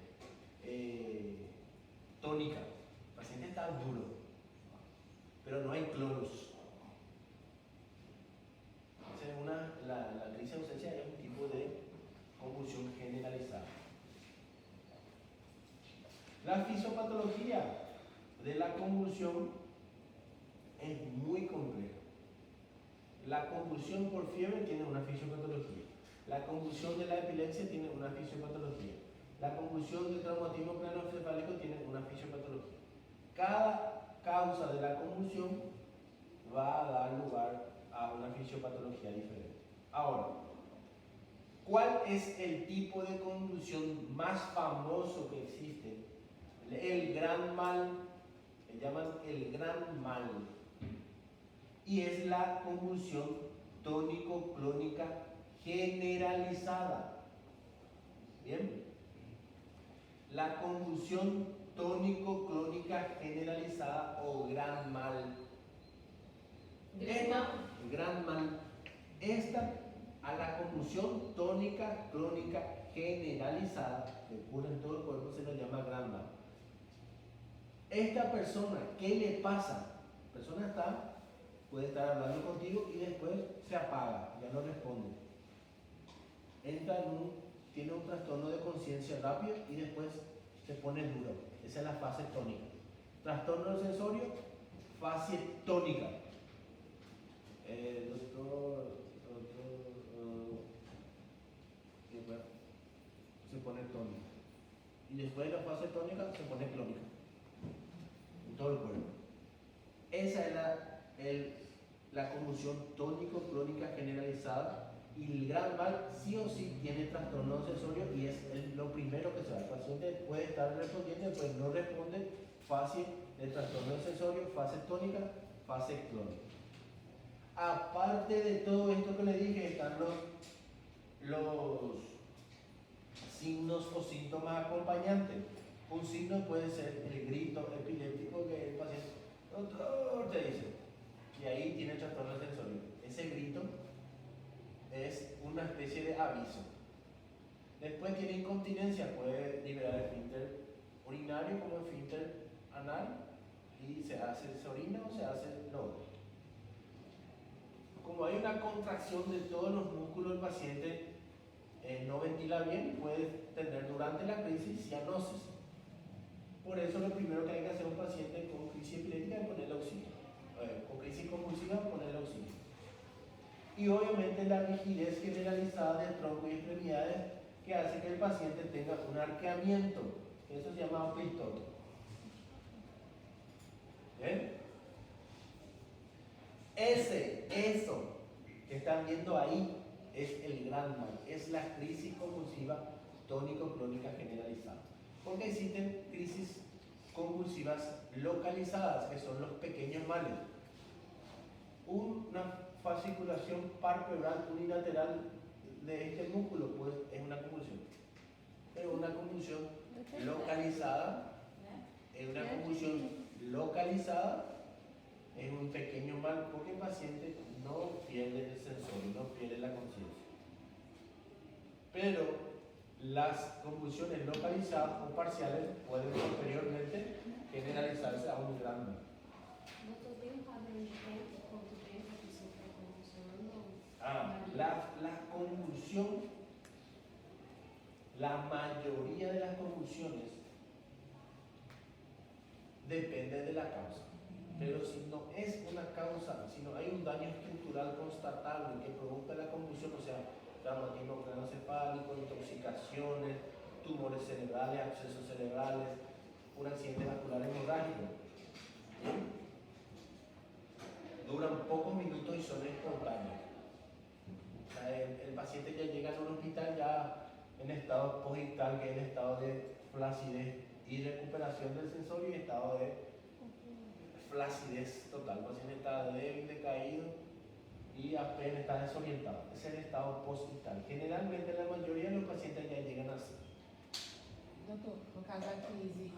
S1: tónica. El paciente está duro, pero no hay clonus. convulsión generalizada. La fisiopatología de la convulsión es muy compleja. La convulsión por fiebre tiene una fisiopatología. La convulsión de la epilepsia tiene una fisiopatología. La convulsión del traumatismo craneoencefálico tiene una fisiopatología. Cada causa de la convulsión va a dar lugar a una fisiopatología diferente. Ahora, ¿cuál es el tipo de convulsión más famoso que existe? El gran mal, le llaman el gran mal, y es la convulsión tónico-clónica generalizada. Bien, la convulsión tónico-clónica generalizada o gran mal. Gran mal. Esta a la convulsión tónica clónica generalizada que ocurre en todo el cuerpo se le llama gran mal. Esta persona, ¿qué le pasa? La persona puede estar hablando contigo y después se apaga, ya no responde. Tiene un trastorno de conciencia rápido y después se pone duro. Esa es la fase tónica. Trastorno sensorio, fase tónica. Se pone tónica. Y después de la fase tónica se pone clónica. En todo el cuerpo. Esa es la convulsión tónico-clónica generalizada. Y el gran mal sí o sí tiene trastorno sensorio y es lo primero que se da. El paciente puede estar respondiendo, después no responde, fase de trastorno sensorio, fase tónica, fase clónica. Aparte de todo esto que le dije, están los signos o síntomas acompañantes. Un signo puede ser el grito epiléptico que el paciente, doctor, te dice, y ahí tiene trastorno sensorio. Ese grito es una especie de aviso. Después tiene incontinencia, puede liberar el esfínter urinario como el esfínter anal y se orina o se hace lodo. Como hay una contracción de todos los músculos, el paciente no ventila bien, puede tener durante la crisis cianosis. Por eso lo primero que hay que hacer a un paciente con crisis epiléptica es ponerle oxígeno. Con crisis convulsiva, ponerle oxígeno. Y obviamente la rigidez generalizada del tronco y extremidades que hace que el paciente tenga un arqueamiento, que eso se llama pistón. ¿Ven? Eso que están viendo ahí es el gran mal, es la crisis convulsiva tónico-clónica generalizada. Porque existen crisis convulsivas localizadas, que son los pequeños males. Una fasciculación parpebral unilateral de este músculo pues, es una convulsión. Pero una convulsión localizada, es un pequeño mal porque el paciente no pierde el sensorio, no pierde la conciencia. Pero las convulsiones localizadas o parciales pueden posteriormente generalizarse a un gran mal.
S3: Doutor, tem padrão de tempo quanto tempo a pessoa está convulsionando?
S1: La convulsión, la mayoría de las convulsiones depende de la causa. Pero si no es una causa, si no hay un daño estructural constatable que provoca la convulsión, o sea, traumatismo craneoencefálico, intoxicaciones, tumores cerebrales, abscesos cerebrales, un accidente vascular hemorrágico, duran pocos minutos y son espontáneos. O sea, el paciente ya llega a un hospital ya en estado posictal, que es el estado de flacidez y recuperación del sensorio, y estado de flacidez total. El paciente está débil, decaído y apenas está desorientado. Ese es el estado posictal. Generalmente la mayoría de los pacientes ya llegan así.
S4: Doutor, no caso da crise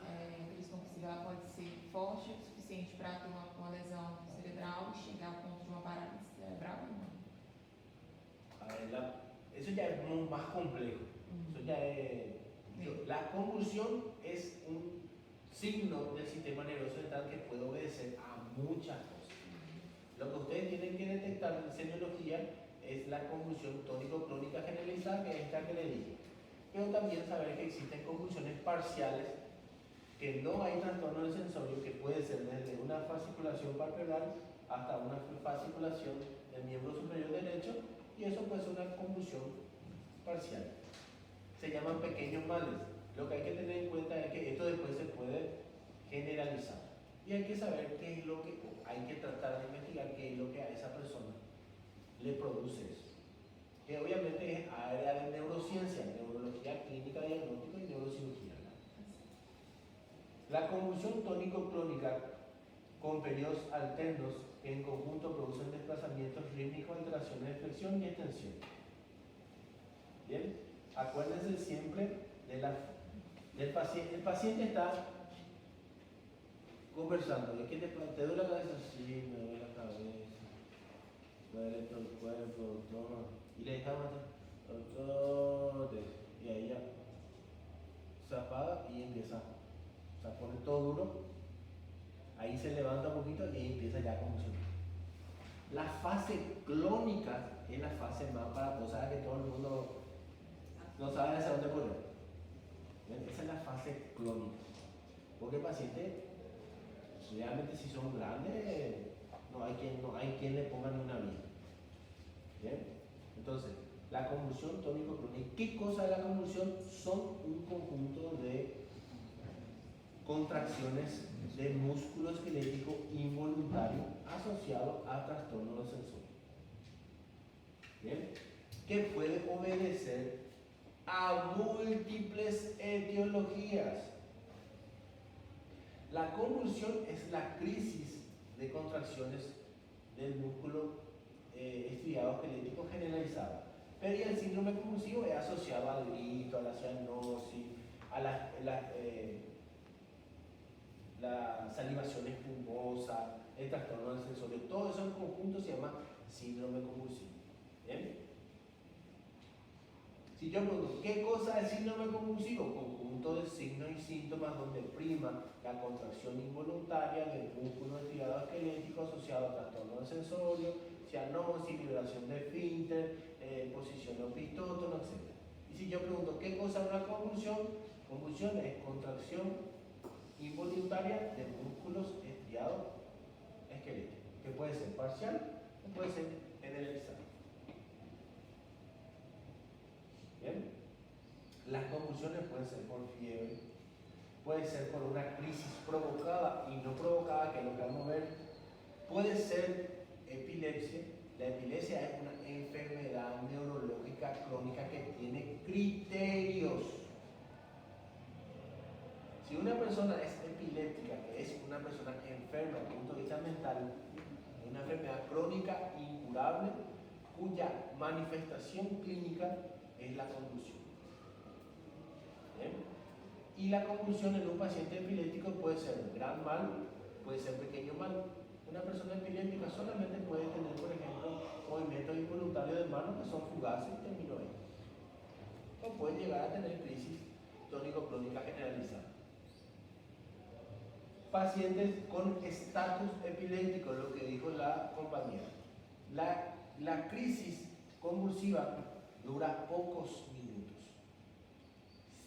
S4: convulsiva, ela pode ser forte o suficiente para ter uma lesão cerebral e chegar ao ponto de uma parálise cerebral ou não?
S1: A ver, eso ya es más complejo. Eso ya es, la convulsión es un signo del sistema nervioso central que puede obedecer a muchas cosas. Lo que ustedes tienen que detectar en semiología es la convulsión tónico-clónica generalizada, que es esta que le dije. pero también saber que existen convulsiones parciales, que no hay trastorno del sensorio, que puede ser desde una fasciculación palpebral hasta una fasciculación del miembro superior derecho, y eso puede ser una convulsión parcial. Se llaman pequeños males. Lo que hay que tener en cuenta es que esto después se puede generalizar. Y hay que saber qué es lo que hay que tratar de investigar, qué es lo que a esa persona le produce eso. Que obviamente es área de neurociencia, neurología clínica, diagnóstico y neurocirugía. La convulsión tónico-clónica con periodos alternos que en conjunto producen desplazamientos rítmicos, alteraciones de flexión y extensión. Bien, acuérdense siempre del paciente. El paciente está conversando, ¿de qué te duele la cabeza? Sí, me duele la cabeza, me duele todo el cuerpo, doctor. Y le dejamos, doctor, y ahí ya se apaga y empieza, o sea, pone todo duro, ahí se levanta un poquito y ahí empieza ya a convulsionar. La fase clónica es la fase más aparatosa que todo el mundo no sabe hacia dónde correr. Esa es la fase clónica, porque el paciente realmente, si son grandes, no hay quien le ponga ni una vida. ¿Bien? Entonces, la convulsión tónico-clónica. ¿Qué cosa es la convulsión? Son un conjunto de contracciones de músculo esquelético involuntario asociado a trastorno del sensorio. ¿Bien? Que puede obedecer a múltiples etiologías. La convulsión es la crisis de contracciones del músculo estriado esquelético generalizado. Pero el síndrome convulsivo es asociado al grito, a la cianosis, a la salivación espumosa, el trastorno del sensorio. Todo eso en conjunto se llama síndrome convulsivo. ¿Bien? Si yo pregunto, ¿qué cosa es síndrome convulsivo? Conjunto de signos y síntomas donde prima la contracción involuntaria del músculo estriado esquelético asociado a trastorno del sensorio, cianosis, liberación de esfínter, posición opistótono, etc. Y si yo pregunto, ¿qué cosa es una convulsión? Convulsión es contracción involuntaria de músculos estriados esqueléticos, que puede ser parcial o puede ser generalizada. ¿Bien? Las convulsiones pueden ser por fiebre, puede ser por una crisis provocada y no provocada, que es lo que vamos a ver, puede ser epilepsia. La epilepsia es una enfermedad neurológica crónica que tiene criterios. Si una persona es epiléptica, que es una persona enferma desde el punto de vista mental, es una enfermedad crónica incurable cuya manifestación clínica es la convulsión. ¿Bien? Y la convulsión en un paciente epiléptico puede ser gran mal, puede ser pequeño mal. Una persona epiléptica solamente puede tener, por ejemplo, movimientos involuntarios de manos que son fugaces y terminó ahí. O puede llegar a tener crisis tónico-clónica generalizada. Pacientes con estatus epiléptico, lo que dijo la compañera. La crisis convulsiva dura pocos minutos.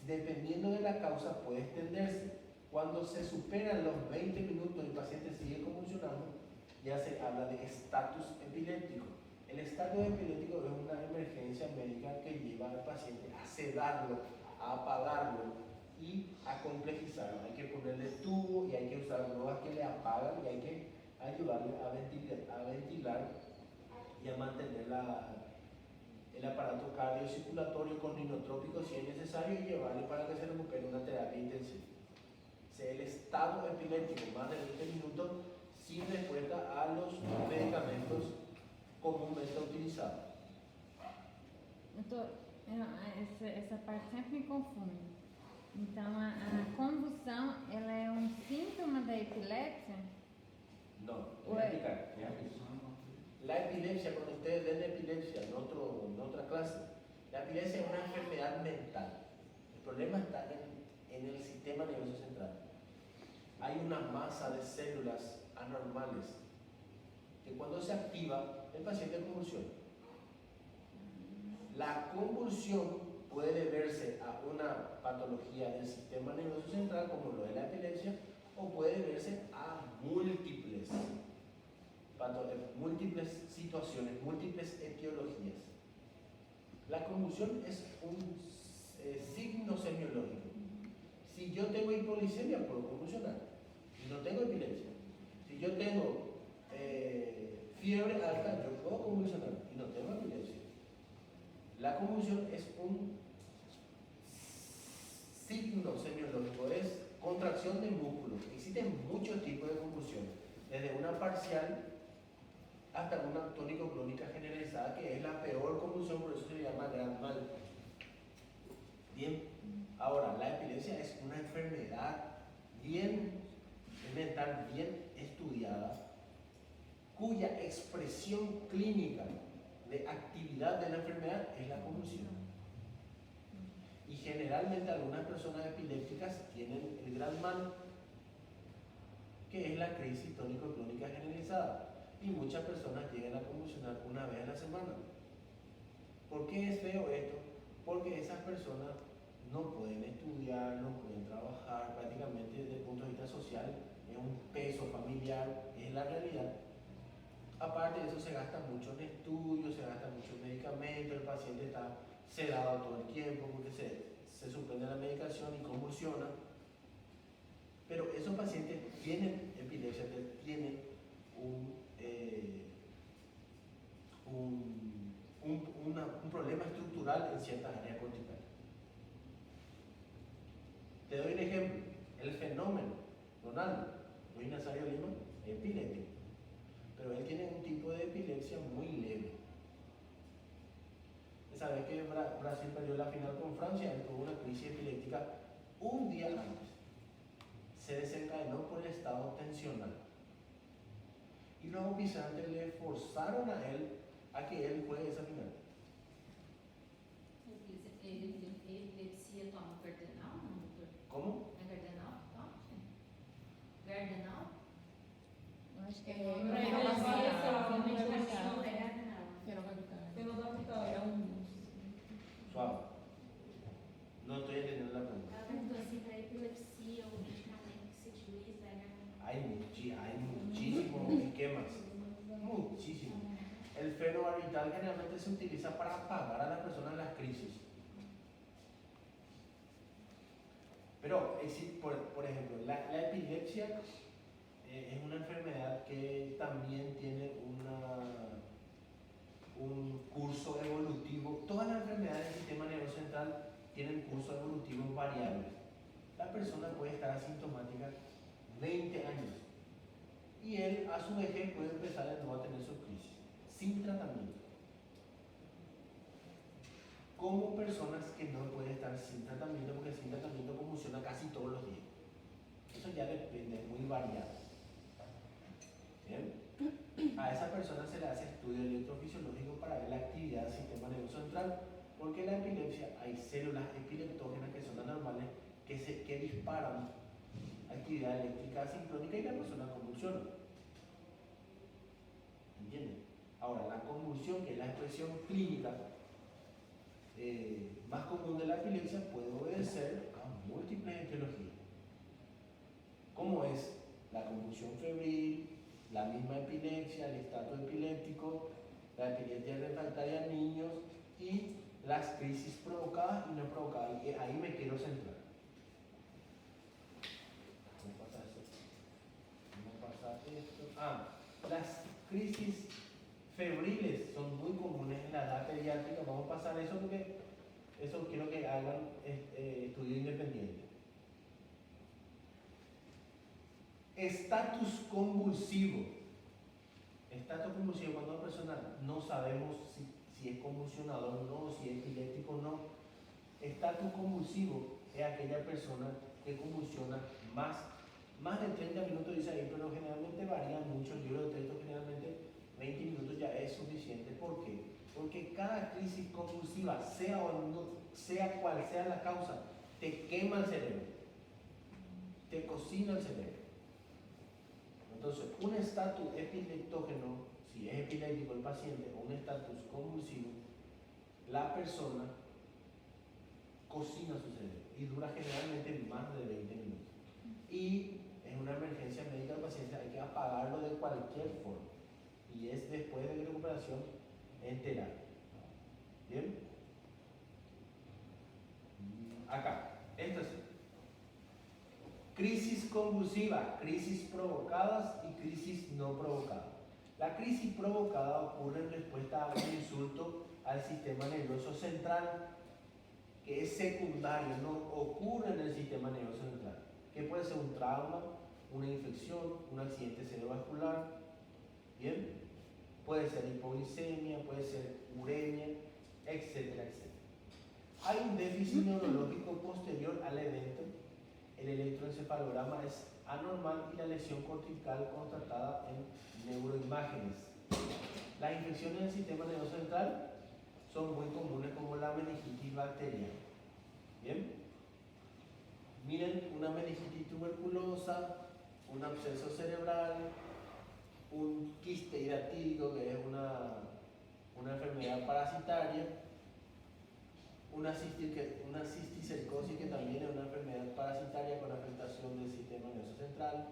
S1: Dependiendo de la causa puede extenderse. Cuando se superan los 20 minutos y el paciente sigue convulsionando, ya se habla de estatus epiléptico. El estatus epiléptico es una emergencia médica que lleva al paciente a sedarlo, a apagarlo y a complejizarlo. Hay que ponerle tubo y hay que usar drogas que le apagan y hay que ayudarle a ventilar y a mantener el aparato cardiocirculatorio con inotrópicos si es necesario y llevarle para que se recupere una terapia intensiva. El estado epiléptico, más de 20 minutos sin respuesta a los medicamentos comúnmente utilizados.
S5: Essa parte sempre me confunde. Então, a convulsão, ela é um síntoma da epilepsia?
S1: No, voy a explicar. La epilepsia, cuando ustedes ven epilepsia en otra clase, la epilepsia es una enfermedad mental. El problema está en el sistema nervioso central. Hay una masa de células anormales que cuando se activa, el paciente convulsiona. La convulsión puede verse a una patología del sistema nervioso central, como lo es la epilepsia, o puede verse a múltiples situaciones, múltiples etiologías. La convulsión es un signo semiológico. Si yo tengo hipoglicemia, puedo convulsionar. Si no tengo epilepsia. Si yo tengo fiebre alta, yo puedo convulsionar y no tengo epilepsia. La convulsión es un signo semiológico, es contracción del músculo. Existen muchos tipos de convulsión, desde una parcial hasta una tónico-clónica generalizada, que es la peor convulsión, por eso se llama gran mal. Bien, ahora la epilepsia es una enfermedad mental bien estudiada, cuya expresión clínica de actividad de la enfermedad es la convulsión. Y generalmente algunas personas epilépticas tienen el gran mal, que es la crisis tónico-clónica generalizada. Y muchas personas llegan a convulsionar una vez a la semana. ¿Por qué es feo esto? Porque esas personas no pueden estudiar, no pueden trabajar, prácticamente desde el punto de vista social es un peso familiar, es la realidad. Aparte de eso, se gasta mucho en estudios, se gasta mucho en medicamentos, el paciente está sedado todo el tiempo porque se suspende la medicación y convulsiona. Pero esos pacientes tienen epilepsia, tienen un problema estructural en ciertas áreas corticales. Te doy un ejemplo. El fenómeno, Ronaldo, Luis Nazario Lima, es epiléptico, pero él tiene un tipo de epilepsia muy leve. Sabes que Brasil perdió la final con Francia, él tuvo una crisis epiléptica un día antes. Se desencadenó por el estado tensional. Y los auspiciantes le forzaron a él a que él juegue esa final.
S6: Epilepsia toma cardenal, não, doutor?
S1: ¿Cómo?
S6: É cardenal? Toma? Cardenal?
S5: Eu acho que
S1: Suave. No estoy entendiendo la pregunta.
S3: Ela perguntou assim, para epilepsia, o medicamento que se utiliza é
S1: Hay muchísimos esquemas. Muchísimo. El fenobarbital generalmente se utiliza para apagar a las personas en las crisis. Pero, por ejemplo, la epilepsia es una enfermedad que también tiene un curso evolutivo. Todas las enfermedades del sistema nervioso central tienen curso evolutivo variable. La persona puede estar asintomática 20 años y él a su vejez puede empezar de nuevo a tener sus crisis sin tratamiento. Como personas que no pueden estar sin tratamiento, porque sin tratamiento convulsiona casi todos los días. Eso ya depende, es muy variado. ¿Bien? A esa persona se le hace estudio electrofisiológico para ver la actividad del sistema nervioso central, porque en la epilepsia hay células epileptógenas que son anormales que disparan actividad eléctrica asincrónica y la persona convulsiona. ¿Entienden? Ahora, la convulsión, que es la expresión clínica más común de la epilepsia, puede obedecer a múltiples etiologías, como es la convulsión febril, la misma epilepsia, el estatus epiléptico, la epilepsia refractaria en niños y las crisis provocadas y no provocadas. Y ahí me quiero centrar. Vamos a pasar esto. Las crisis febriles son muy comunes en la edad pediátrica. Vamos a pasar eso porque eso quiero que hagan estudio independiente. Estatus convulsivo. Estatus convulsivo, cuando una persona no sabemos si es convulsionador o no, si es epiléptico o no. Estatus convulsivo es aquella persona que convulsiona más de 30 minutos, dice ahí, pero generalmente varía mucho. El libro de texto generalmente 20 minutos ya es suficiente. ¿Por qué? Porque cada crisis convulsiva, sea cual sea la causa, te quema el cerebro, te cocina el cerebro. Entonces, un estatus epileptógeno, si es epiléptico el paciente, o un estatus convulsivo, la persona cocina su cerebro y dura generalmente más de 20 minutos. Y en una emergencia médica del paciente hay que apagarlo de cualquier forma. Y es después de recuperación en terapia. ¿Bien? Acá, esto es crisis convulsiva, crisis provocadas y crisis no provocadas. La crisis provocada ocurre en respuesta a un insulto al sistema nervioso central, que es secundario, no ocurre en el sistema nervioso central, que puede ser un trauma, una infección, un accidente cerebrovascular, ¿bien? Puede ser hipoglicemia, puede ser uremia, etcétera, etcétera. Hay un déficit neurológico posterior al evento. El electroencefalograma es anormal y la lesión cortical constatada en neuroimágenes. Las infecciones del sistema nervioso central son muy comunes, como la meningitis bacteriana. ¿Bien? Miren, una meningitis tuberculosa, un absceso cerebral, un quiste hidratídico, que es una enfermedad parasitaria, una cisticercosis, que también es una enfermedad parasitaria con afectación del sistema nervioso central,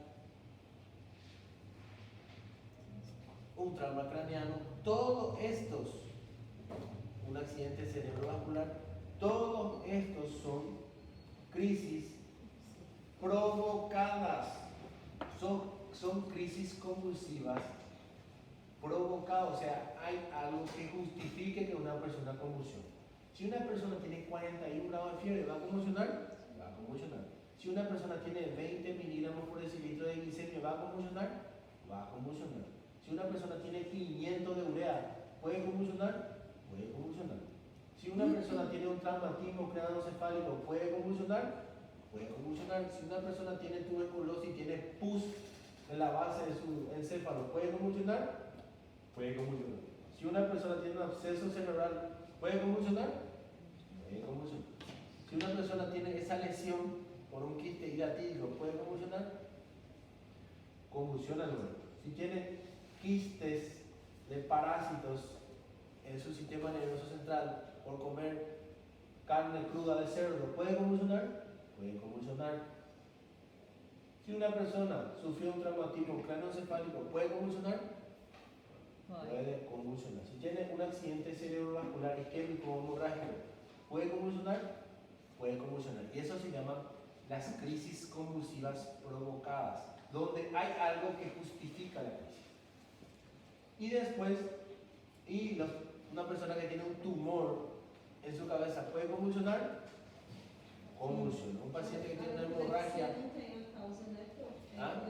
S1: un trauma craneano, todos estos, un accidente cerebrovascular, todos estos son crisis provocadas, son crisis convulsivas provocadas, o sea, hay algo que justifique que una persona convulsione. Si una persona tiene 41 grados de fiebre, ¿va a convulsionar? Va a convulsionar. Si una persona tiene 20 miligramos por decilitro de glicemia, ¿va a convulsionar? Va a convulsionar. Si una persona tiene 500 de urea, ¿puede convulsionar? Puede convulsionar. Si una persona tiene un traumatismo craneoencefálico, ¿puede convulsionar? Puede convulsionar. Si una persona tiene tuberculosis y tiene pus en la base de su encéfalo, ¿puede convulsionar? Puede convulsionar. Si una persona tiene un absceso cerebral, ¿puede convulsionar? Puede convulsionar. Si una persona tiene esa lesión por un quiste hidratídico, ¿puede convulsionar? Convulsiona luego. Si tiene quistes de parásitos en su sistema nervioso central por comer carne cruda de cerdo, ¿puede convulsionar? Puede convulsionar. Si una persona sufrió un traumatismo craneoencefálico, ¿puede convulsionar? Puede convulsionar. Si tiene un accidente cerebrovascular isquémico o hemorrágico, ¿puede convulsionar? Puede convulsionar. Y eso se llama las crisis convulsivas provocadas, donde hay algo que justifica la crisis. Y después, una persona que tiene un tumor en su cabeza, ¿puede convulsionar? Convulsiona. Un paciente que tiene una hemorragia.
S3: Não tem a causa, né?
S1: Ah?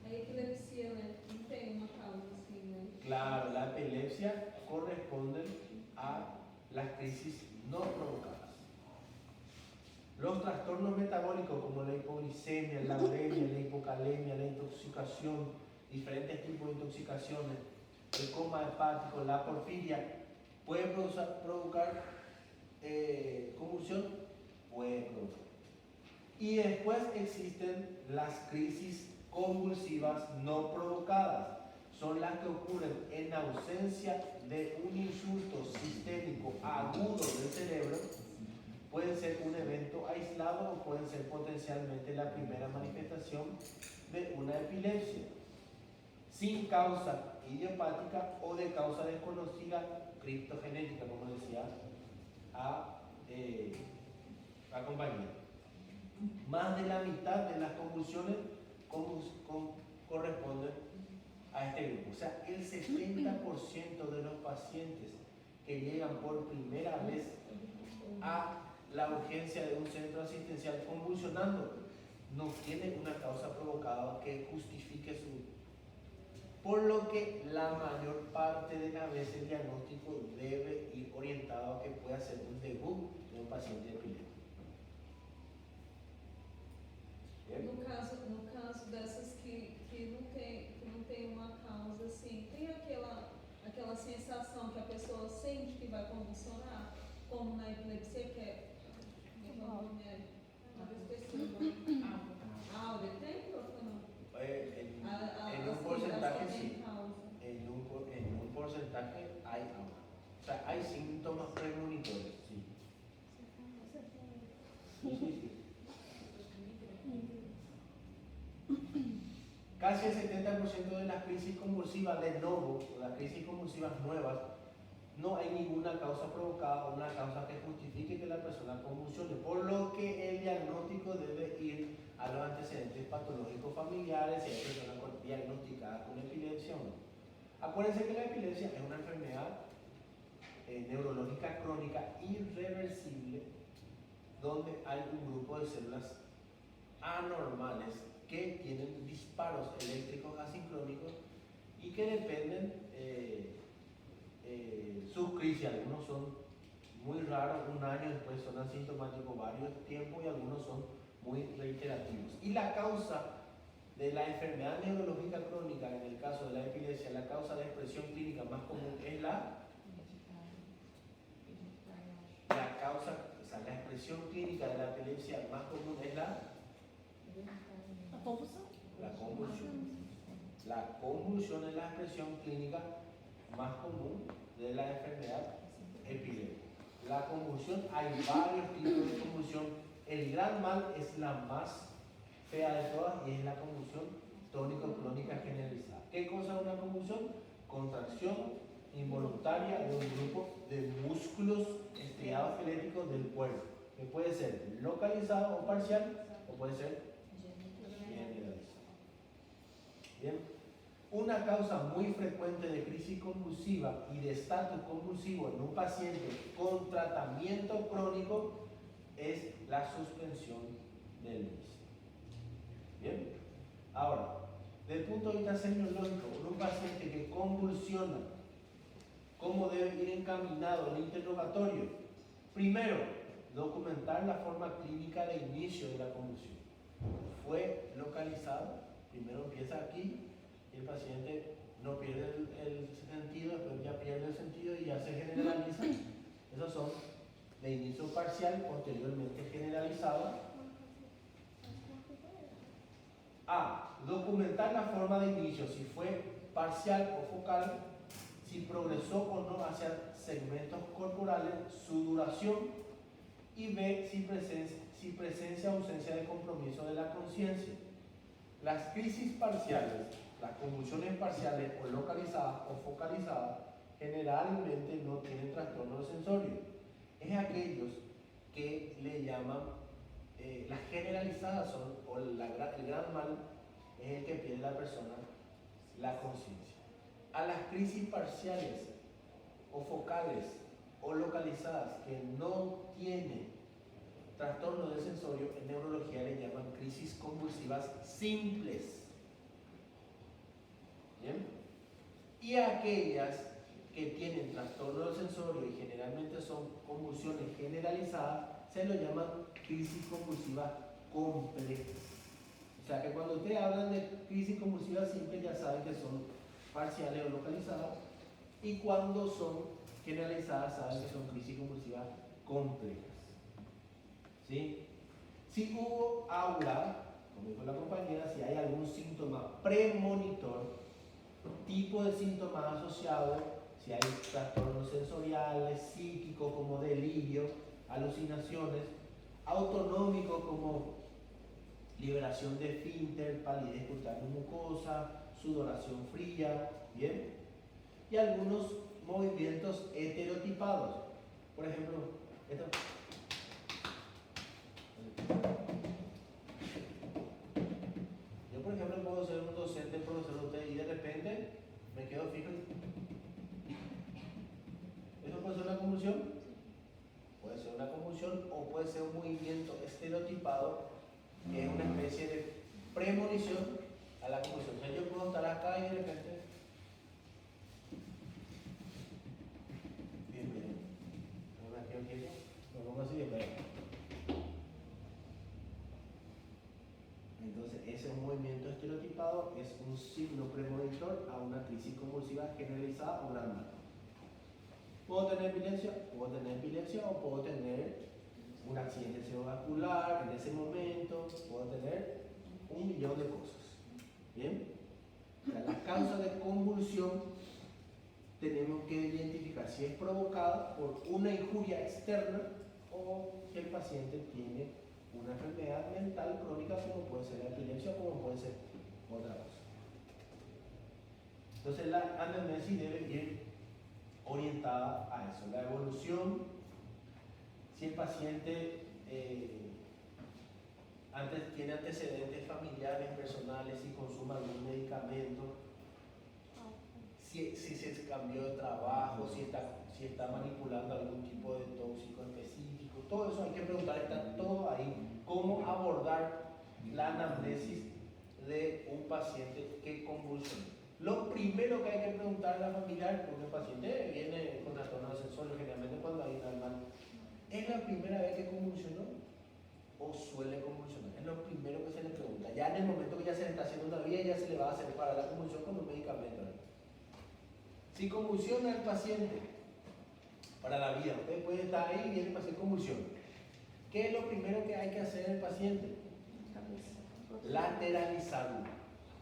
S3: A epilepsia, né? Não tem uma causa assim, né?
S1: Claro, la epilepsia corresponde a las crisis no provocadas. Los trastornos metabólicos como la hipoglicemia, la uremia, la hipocalemia, la intoxicación, diferentes tipos de intoxicaciones, el coma hepático, la porfiria, ¿puede provocar convulsión? Puede provocar. Y después existen las crisis convulsivas no provocadas. Son las que ocurren en ausencia de un insulto sistémico agudo del cerebro. Pueden ser un evento aislado o pueden ser potencialmente la primera manifestación de una epilepsia, sin causa idiopática o de causa desconocida criptogenética, como decía la compañía. Más de la mitad de las convulsiones corresponden a este grupo. O sea, el 70% de los pacientes que llegan por primera vez a la urgencia de un centro asistencial convulsionando no tienen una causa provocada que justifique su... Por lo que la mayor parte de las veces el diagnóstico debe ir orientado a que pueda ser un debut de un paciente epiléptico.
S3: No caso dessas que não tem uma causa assim, tem aquela sensação que a pessoa sente que vai convulsionar, como na epilepsia, que é áurea, tem ou não?
S1: En un porcentaje sí. En un porcentaje hay aura. O sea, hay síntomas premonitorios, sí. Casi el 70% de las crisis convulsivas de novo, las crisis convulsivas nuevas, no hay ninguna causa provocada o una causa que justifique que la persona convulsione, por lo que el diagnóstico debe ir a los antecedentes patológicos familiares, si hay personas diagnosticadas con epilepsia o no. Acuérdense que la epilepsia es una enfermedad neurológica crónica irreversible, donde hay un grupo de células anormales que tienen disparos eléctricos asincrónicos y que dependen sus crisis. Algunos son muy raros, un año después son asintomáticos varios tiempos y algunos son muy reiterativos. Y la causa de la enfermedad neurológica crónica, en el caso de la epilepsia, la causa de expresión clínica más común es la expresión clínica de la epilepsia más común es la
S2: convulsão.
S1: convulsión. La convulsión es la expresión clínica más común de la enfermedad epiléptica. La convulsión, hay varios tipos de convulsión. El gran mal es la más fea de todas y es la convulsión tónico-clónica generalizada. ¿Qué cosa es una convulsión? Contracción involuntaria de un grupo de músculos estriados esqueléticos del cuerpo, que puede ser localizado o parcial o puede ser generalizado. Bien. Una causa muy frecuente de crisis convulsiva y de estatus convulsivo en un paciente con tratamiento crónico es la suspensión del mismo. Bien. Ahora, desde el punto de vista semiológico, un paciente que convulsiona, ¿cómo debe ir encaminado el interrogatorio? Primero, documentar la forma clínica de inicio de la convulsión. Fue localizado, primero empieza aquí y el paciente no pierde el sentido, después ya pierde el sentido y ya se generaliza. Esos son de inicio parcial, posteriormente generalizado. A. Documentar la forma de inicio, si fue parcial o focal, si progresó o no hacia segmentos corporales, su duración. Y B. Si presencia o ausencia de compromiso de la conciencia. Las crisis parciales, las convulsiones parciales o localizadas o focalizadas, generalmente no tienen trastorno sensorio. Es aquellos que le llaman, las generalizadas son, o el gran mal es el que pierde la persona la conciencia. A las crisis parciales o focales o localizadas que no tienen trastorno del sensorio, en neurología le llaman crisis convulsivas simples. ¿Bien? Y a aquellas que tienen trastorno del sensorio y generalmente son convulsiones generalizadas, se lo llaman crisis convulsivas complejas. O sea que cuando ustedes hablan de crisis convulsivas simples, ya saben que son parciales o localizadas, y cuando son generalizadas, saben que son crisis convulsivas complejas. ¿Sí? Si hubo aura, como dijo la compañera, si hay algún síntoma premonitor, tipo de síntomas asociados, si hay trastornos sensoriales, psíquicos como delirio, alucinaciones, autonómicos como liberación de esfínter, palidez cutánea mucosa, sudoración fría, ¿bien? Y algunos movimientos heterotipados. Por ejemplo, esto. Yo, por ejemplo, puedo ser un docente, profesor de usted, y de repente me quedo fijo. ¿Eso puede ser una convulsión? Puede ser una convulsión o puede ser un movimiento estereotipado, que es una especie de premonición a la convulsión. O sea, yo puedo estar acá y de repente. Bien, bien. Lo pongo así de verdad. Entonces, ese movimiento estereotipado es un signo premonitor a una crisis convulsiva generalizada o gran mal. ¿Puedo tener epilepsia? Puedo tener epilepsia o puedo tener un accidente cerebrovascular en ese momento, puedo tener un millón de cosas. ¿Bien? O sea, la causa de convulsión tenemos que identificar si es provocada por una injuria externa o que el paciente tiene una enfermedad mental crónica como puede ser la epilepsia o como puede ser otra cosa. Entonces la anamnesis debe ir orientada a eso, la evolución, si el paciente antes tiene antecedentes familiares, personales, si consume algún medicamento, si se cambió de trabajo, si está manipulando algún tipo de tóxico específico, todo eso hay que preguntar, está todo ahí, cómo abordar la anamnesis de un paciente que convulsiona. Lo primero que hay que preguntar a la familiar, porque el paciente viene con trastorno de sensorio, generalmente cuando hay un alma, ¿es la primera vez que convulsionó o suele convulsionar? Es lo primero que se le pregunta. Ya en el momento que ya se le está haciendo una vía, ya se le va a hacer para la convulsión con un medicamento. Si convulsiona el paciente para la vida, usted puede estar ahí y viene el paciente convulsión. ¿Qué es lo primero que hay que hacer en el paciente? Lateralizarlo.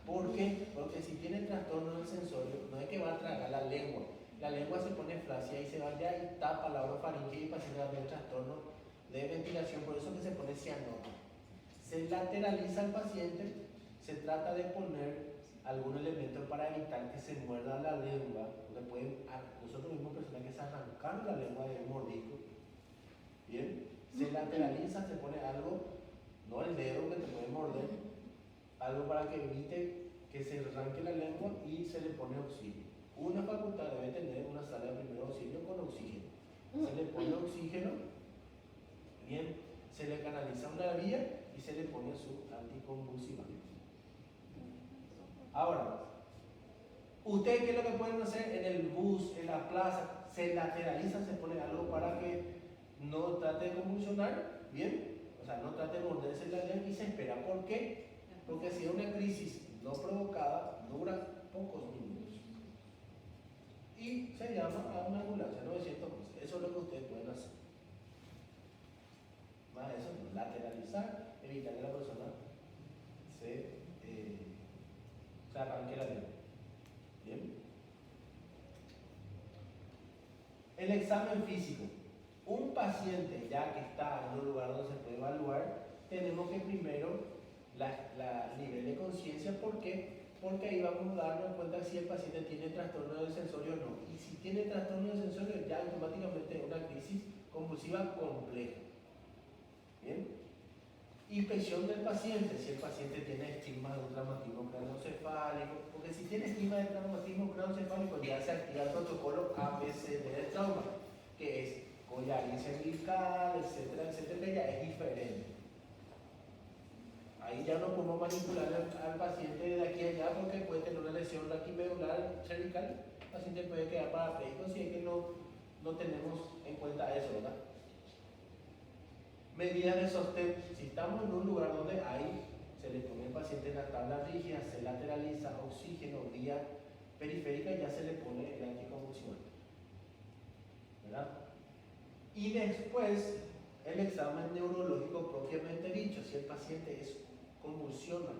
S1: ¿Por qué? Porque si tiene trastorno del sensorio, no es que va a tragar la lengua. La lengua se pone flácida y se va allá y tapa la orofaringe y el paciente va a tener trastorno de ventilación, por eso que se pone cianota. Se lateraliza al paciente, se trata de poner algún elemento para evitar que se muerda la lengua, porque nosotros mismos personas que se arrancaron la lengua de un mordisco. Bien, se lateraliza, se pone algo, no el dedo que te puede morder, algo para que evite que se arranque la lengua y se le pone oxígeno. Una facultad debe tener una sala de primer auxilio con oxígeno. Se le pone oxígeno, bien, se le canaliza una vía y se le pone su anticonvulsivante. Ahora, ¿ustedes qué es lo que pueden hacer en el bus, en la plaza? Se lateraliza, se pone algo para que no trate de convulsionar, bien, o sea, no trate de morderse la lengua y se espera. ¿Por qué? Porque si es una crisis no provocada, dura pocos minutos. Y se llama a una ambulancia 911. Eso es lo que ustedes pueden hacer. Más eso, lateralizar, evitar que la persona se arranque la lengua. Bien. El examen físico. Un paciente ya que está en un lugar donde se puede evaluar, tenemos que primero la nivel de conciencia. ¿Por qué? Porque ahí vamos a darnos cuenta si el paciente tiene trastorno del sensorio o no. Y si tiene trastorno del sensorio, ya automáticamente es una crisis convulsiva compleja. Bien. Inspección del paciente, si el paciente tiene estigma de un traumatismo craneoencefálico, porque si tiene estigma de traumatismo craneoencefálico ya se activa el protocolo ABCD del trauma, que es collarín cervical, etcétera, etcétera, que ya es diferente. Ahí ya no podemos manipular al paciente de aquí a allá porque puede tener una lesión raquimedular cervical, el paciente puede quedar parapléjico si es que no tenemos en cuenta eso, ¿verdad? Medidas de sostén. Si estamos en un lugar donde se le pone al paciente en la tabla rígida, se lateraliza, oxígeno, vía periférica, ya se le pone el anticonvulsivante, ¿verdad? Y después el examen neurológico propiamente dicho. Si el paciente convulsiona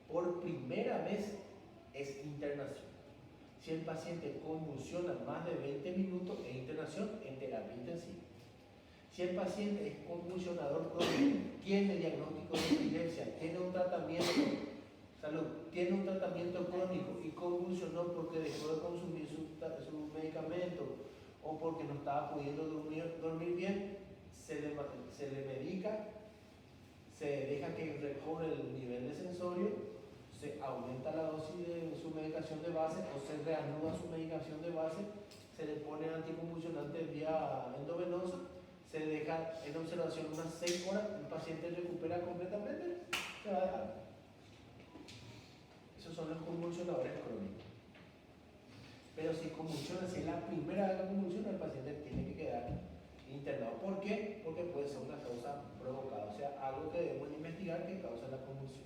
S1: por primera vez, es internación. Si el paciente convulsiona más de 20 minutos, es internación en terapia intensiva. Si el paciente es convulsionador crónico, tiene diagnóstico de epilepsia, tiene un tratamiento, tiene un tratamiento crónico y convulsionó porque dejó de consumir su medicamento o porque no estaba pudiendo dormir bien, se le medica, se deja que recobre el nivel de sensorio, se aumenta la dosis de su medicación de base o se reanuda su medicación de base, se le pone anticonvulsionante vía endovenosa, se deja en observación unas 6 horas, el paciente recupera completamente, se va a dejar. Esos son los convulsionadores crónicos. Pero si convulsiona, si es la primera vez que convulsiona, el paciente tiene que quedar internado. ¿Por qué? Porque puede ser una causa provocada, o sea, algo que debemos investigar que causa la convulsión.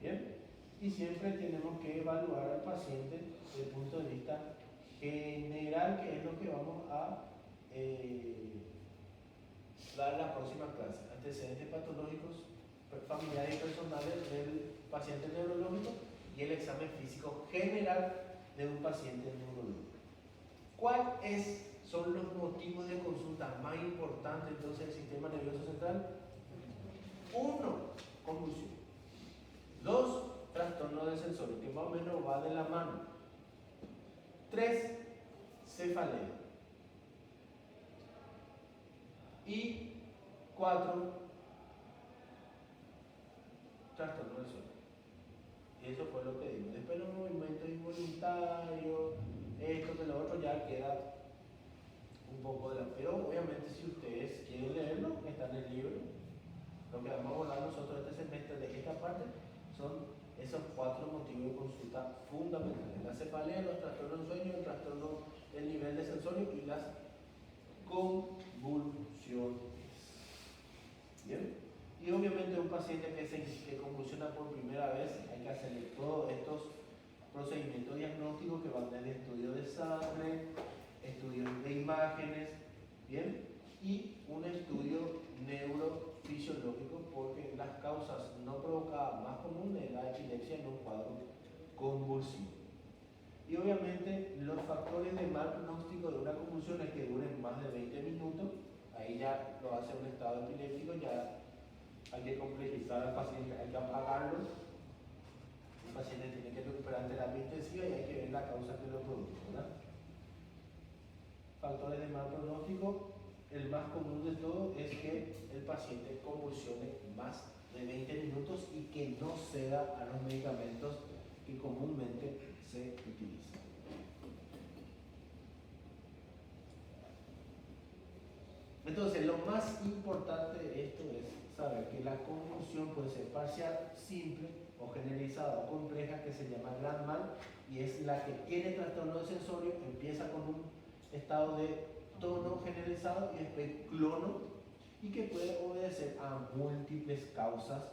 S1: Bien, y siempre tenemos que evaluar al paciente desde el punto de vista general, que es lo que vamos a dar en la próxima clase. Antecedentes patológicos familiares y personales del paciente neurológico y el examen físico general de un paciente neurológico. ¿Cuáles son los motivos de consulta más importantes entonces del sistema nervioso central? 1, convulsión. 2, trastorno del sensorio, que más o menos va de la mano. 3, cefalea. Y 4, trastorno del sueño. Y eso fue lo que digo. Después los movimientos involuntarios, esto que lo otro ya queda un poco de la... Pero obviamente si ustedes quieren leerlo, está en el libro. Lo que vamos a abordar nosotros este semestre de esta parte son esos 4 motivos de consulta fundamentales. La cefalea, los trastornos del sueño, el trastorno del nivel de sensorio y las convulsiones. ¿Bien? Y obviamente un paciente que convulsiona por primera vez, hay que hacerle todos estos procedimientos diagnósticos que van desde estudios de sangre, estudios de imágenes, ¿bien? Y un estudio neurofisiológico, porque las causas no provocadas más comunes es la epilepsia en un cuadro convulsivo. Y obviamente los factores de mal pronóstico de una convulsión es que duren más de 20 minutos, ahí ya lo hace un estado epiléptico, ya hay que complejizar al paciente, hay que apagarlo, el paciente tiene que recuperar en terapia intensiva y hay que ver la causa que lo produce, ¿verdad? Factores de mal pronóstico, el más común de todo es que el paciente convulsione más de 20 minutos y que no ceda a los medicamentos que comúnmente se utilizan. Entonces, lo más importante de esto es saber que la convulsión puede ser parcial, simple o generalizada o compleja, que se llama gran mal, y es la que tiene trastorno de sensorio, empieza con un estado de tono generalizado y después clono, y que puede obedecer a múltiples causas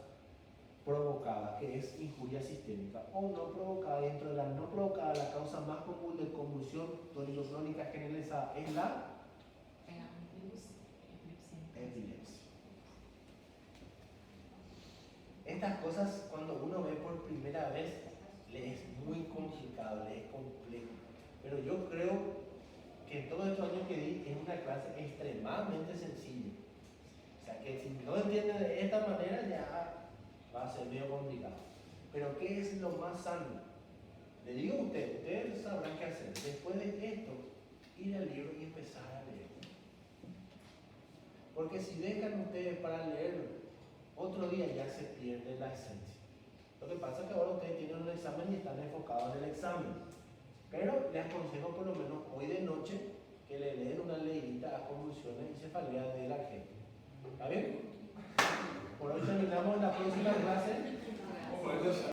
S1: provocadas, que es injuria sistémica o no provocada. Dentro de la no provocada, la causa más común de convulsión tónico-clónica generalizada es la epilepsia. Estas cosas, cuando uno ve por primera vez, le es muy complicado, le es complejo, pero yo creo que en todos estos años que di es una clase extremadamente sencilla. O sea que si no entienden de esta manera ya va a ser medio complicado. Pero ¿qué es lo más sano? Le digo a ustedes sabrán qué hacer. Después de esto, ir al libro y empezar a leer. Porque si dejan ustedes para leerlo, otro día ya se pierde la esencia. Lo que pasa es que ahora ustedes tienen un examen y están enfocados en el examen. Pero les aconsejo por lo menos hoy de noche que le leen una leidita a convulsiones y cefalea de la gente. ¿Está bien? Por hoy terminamos la próxima clase.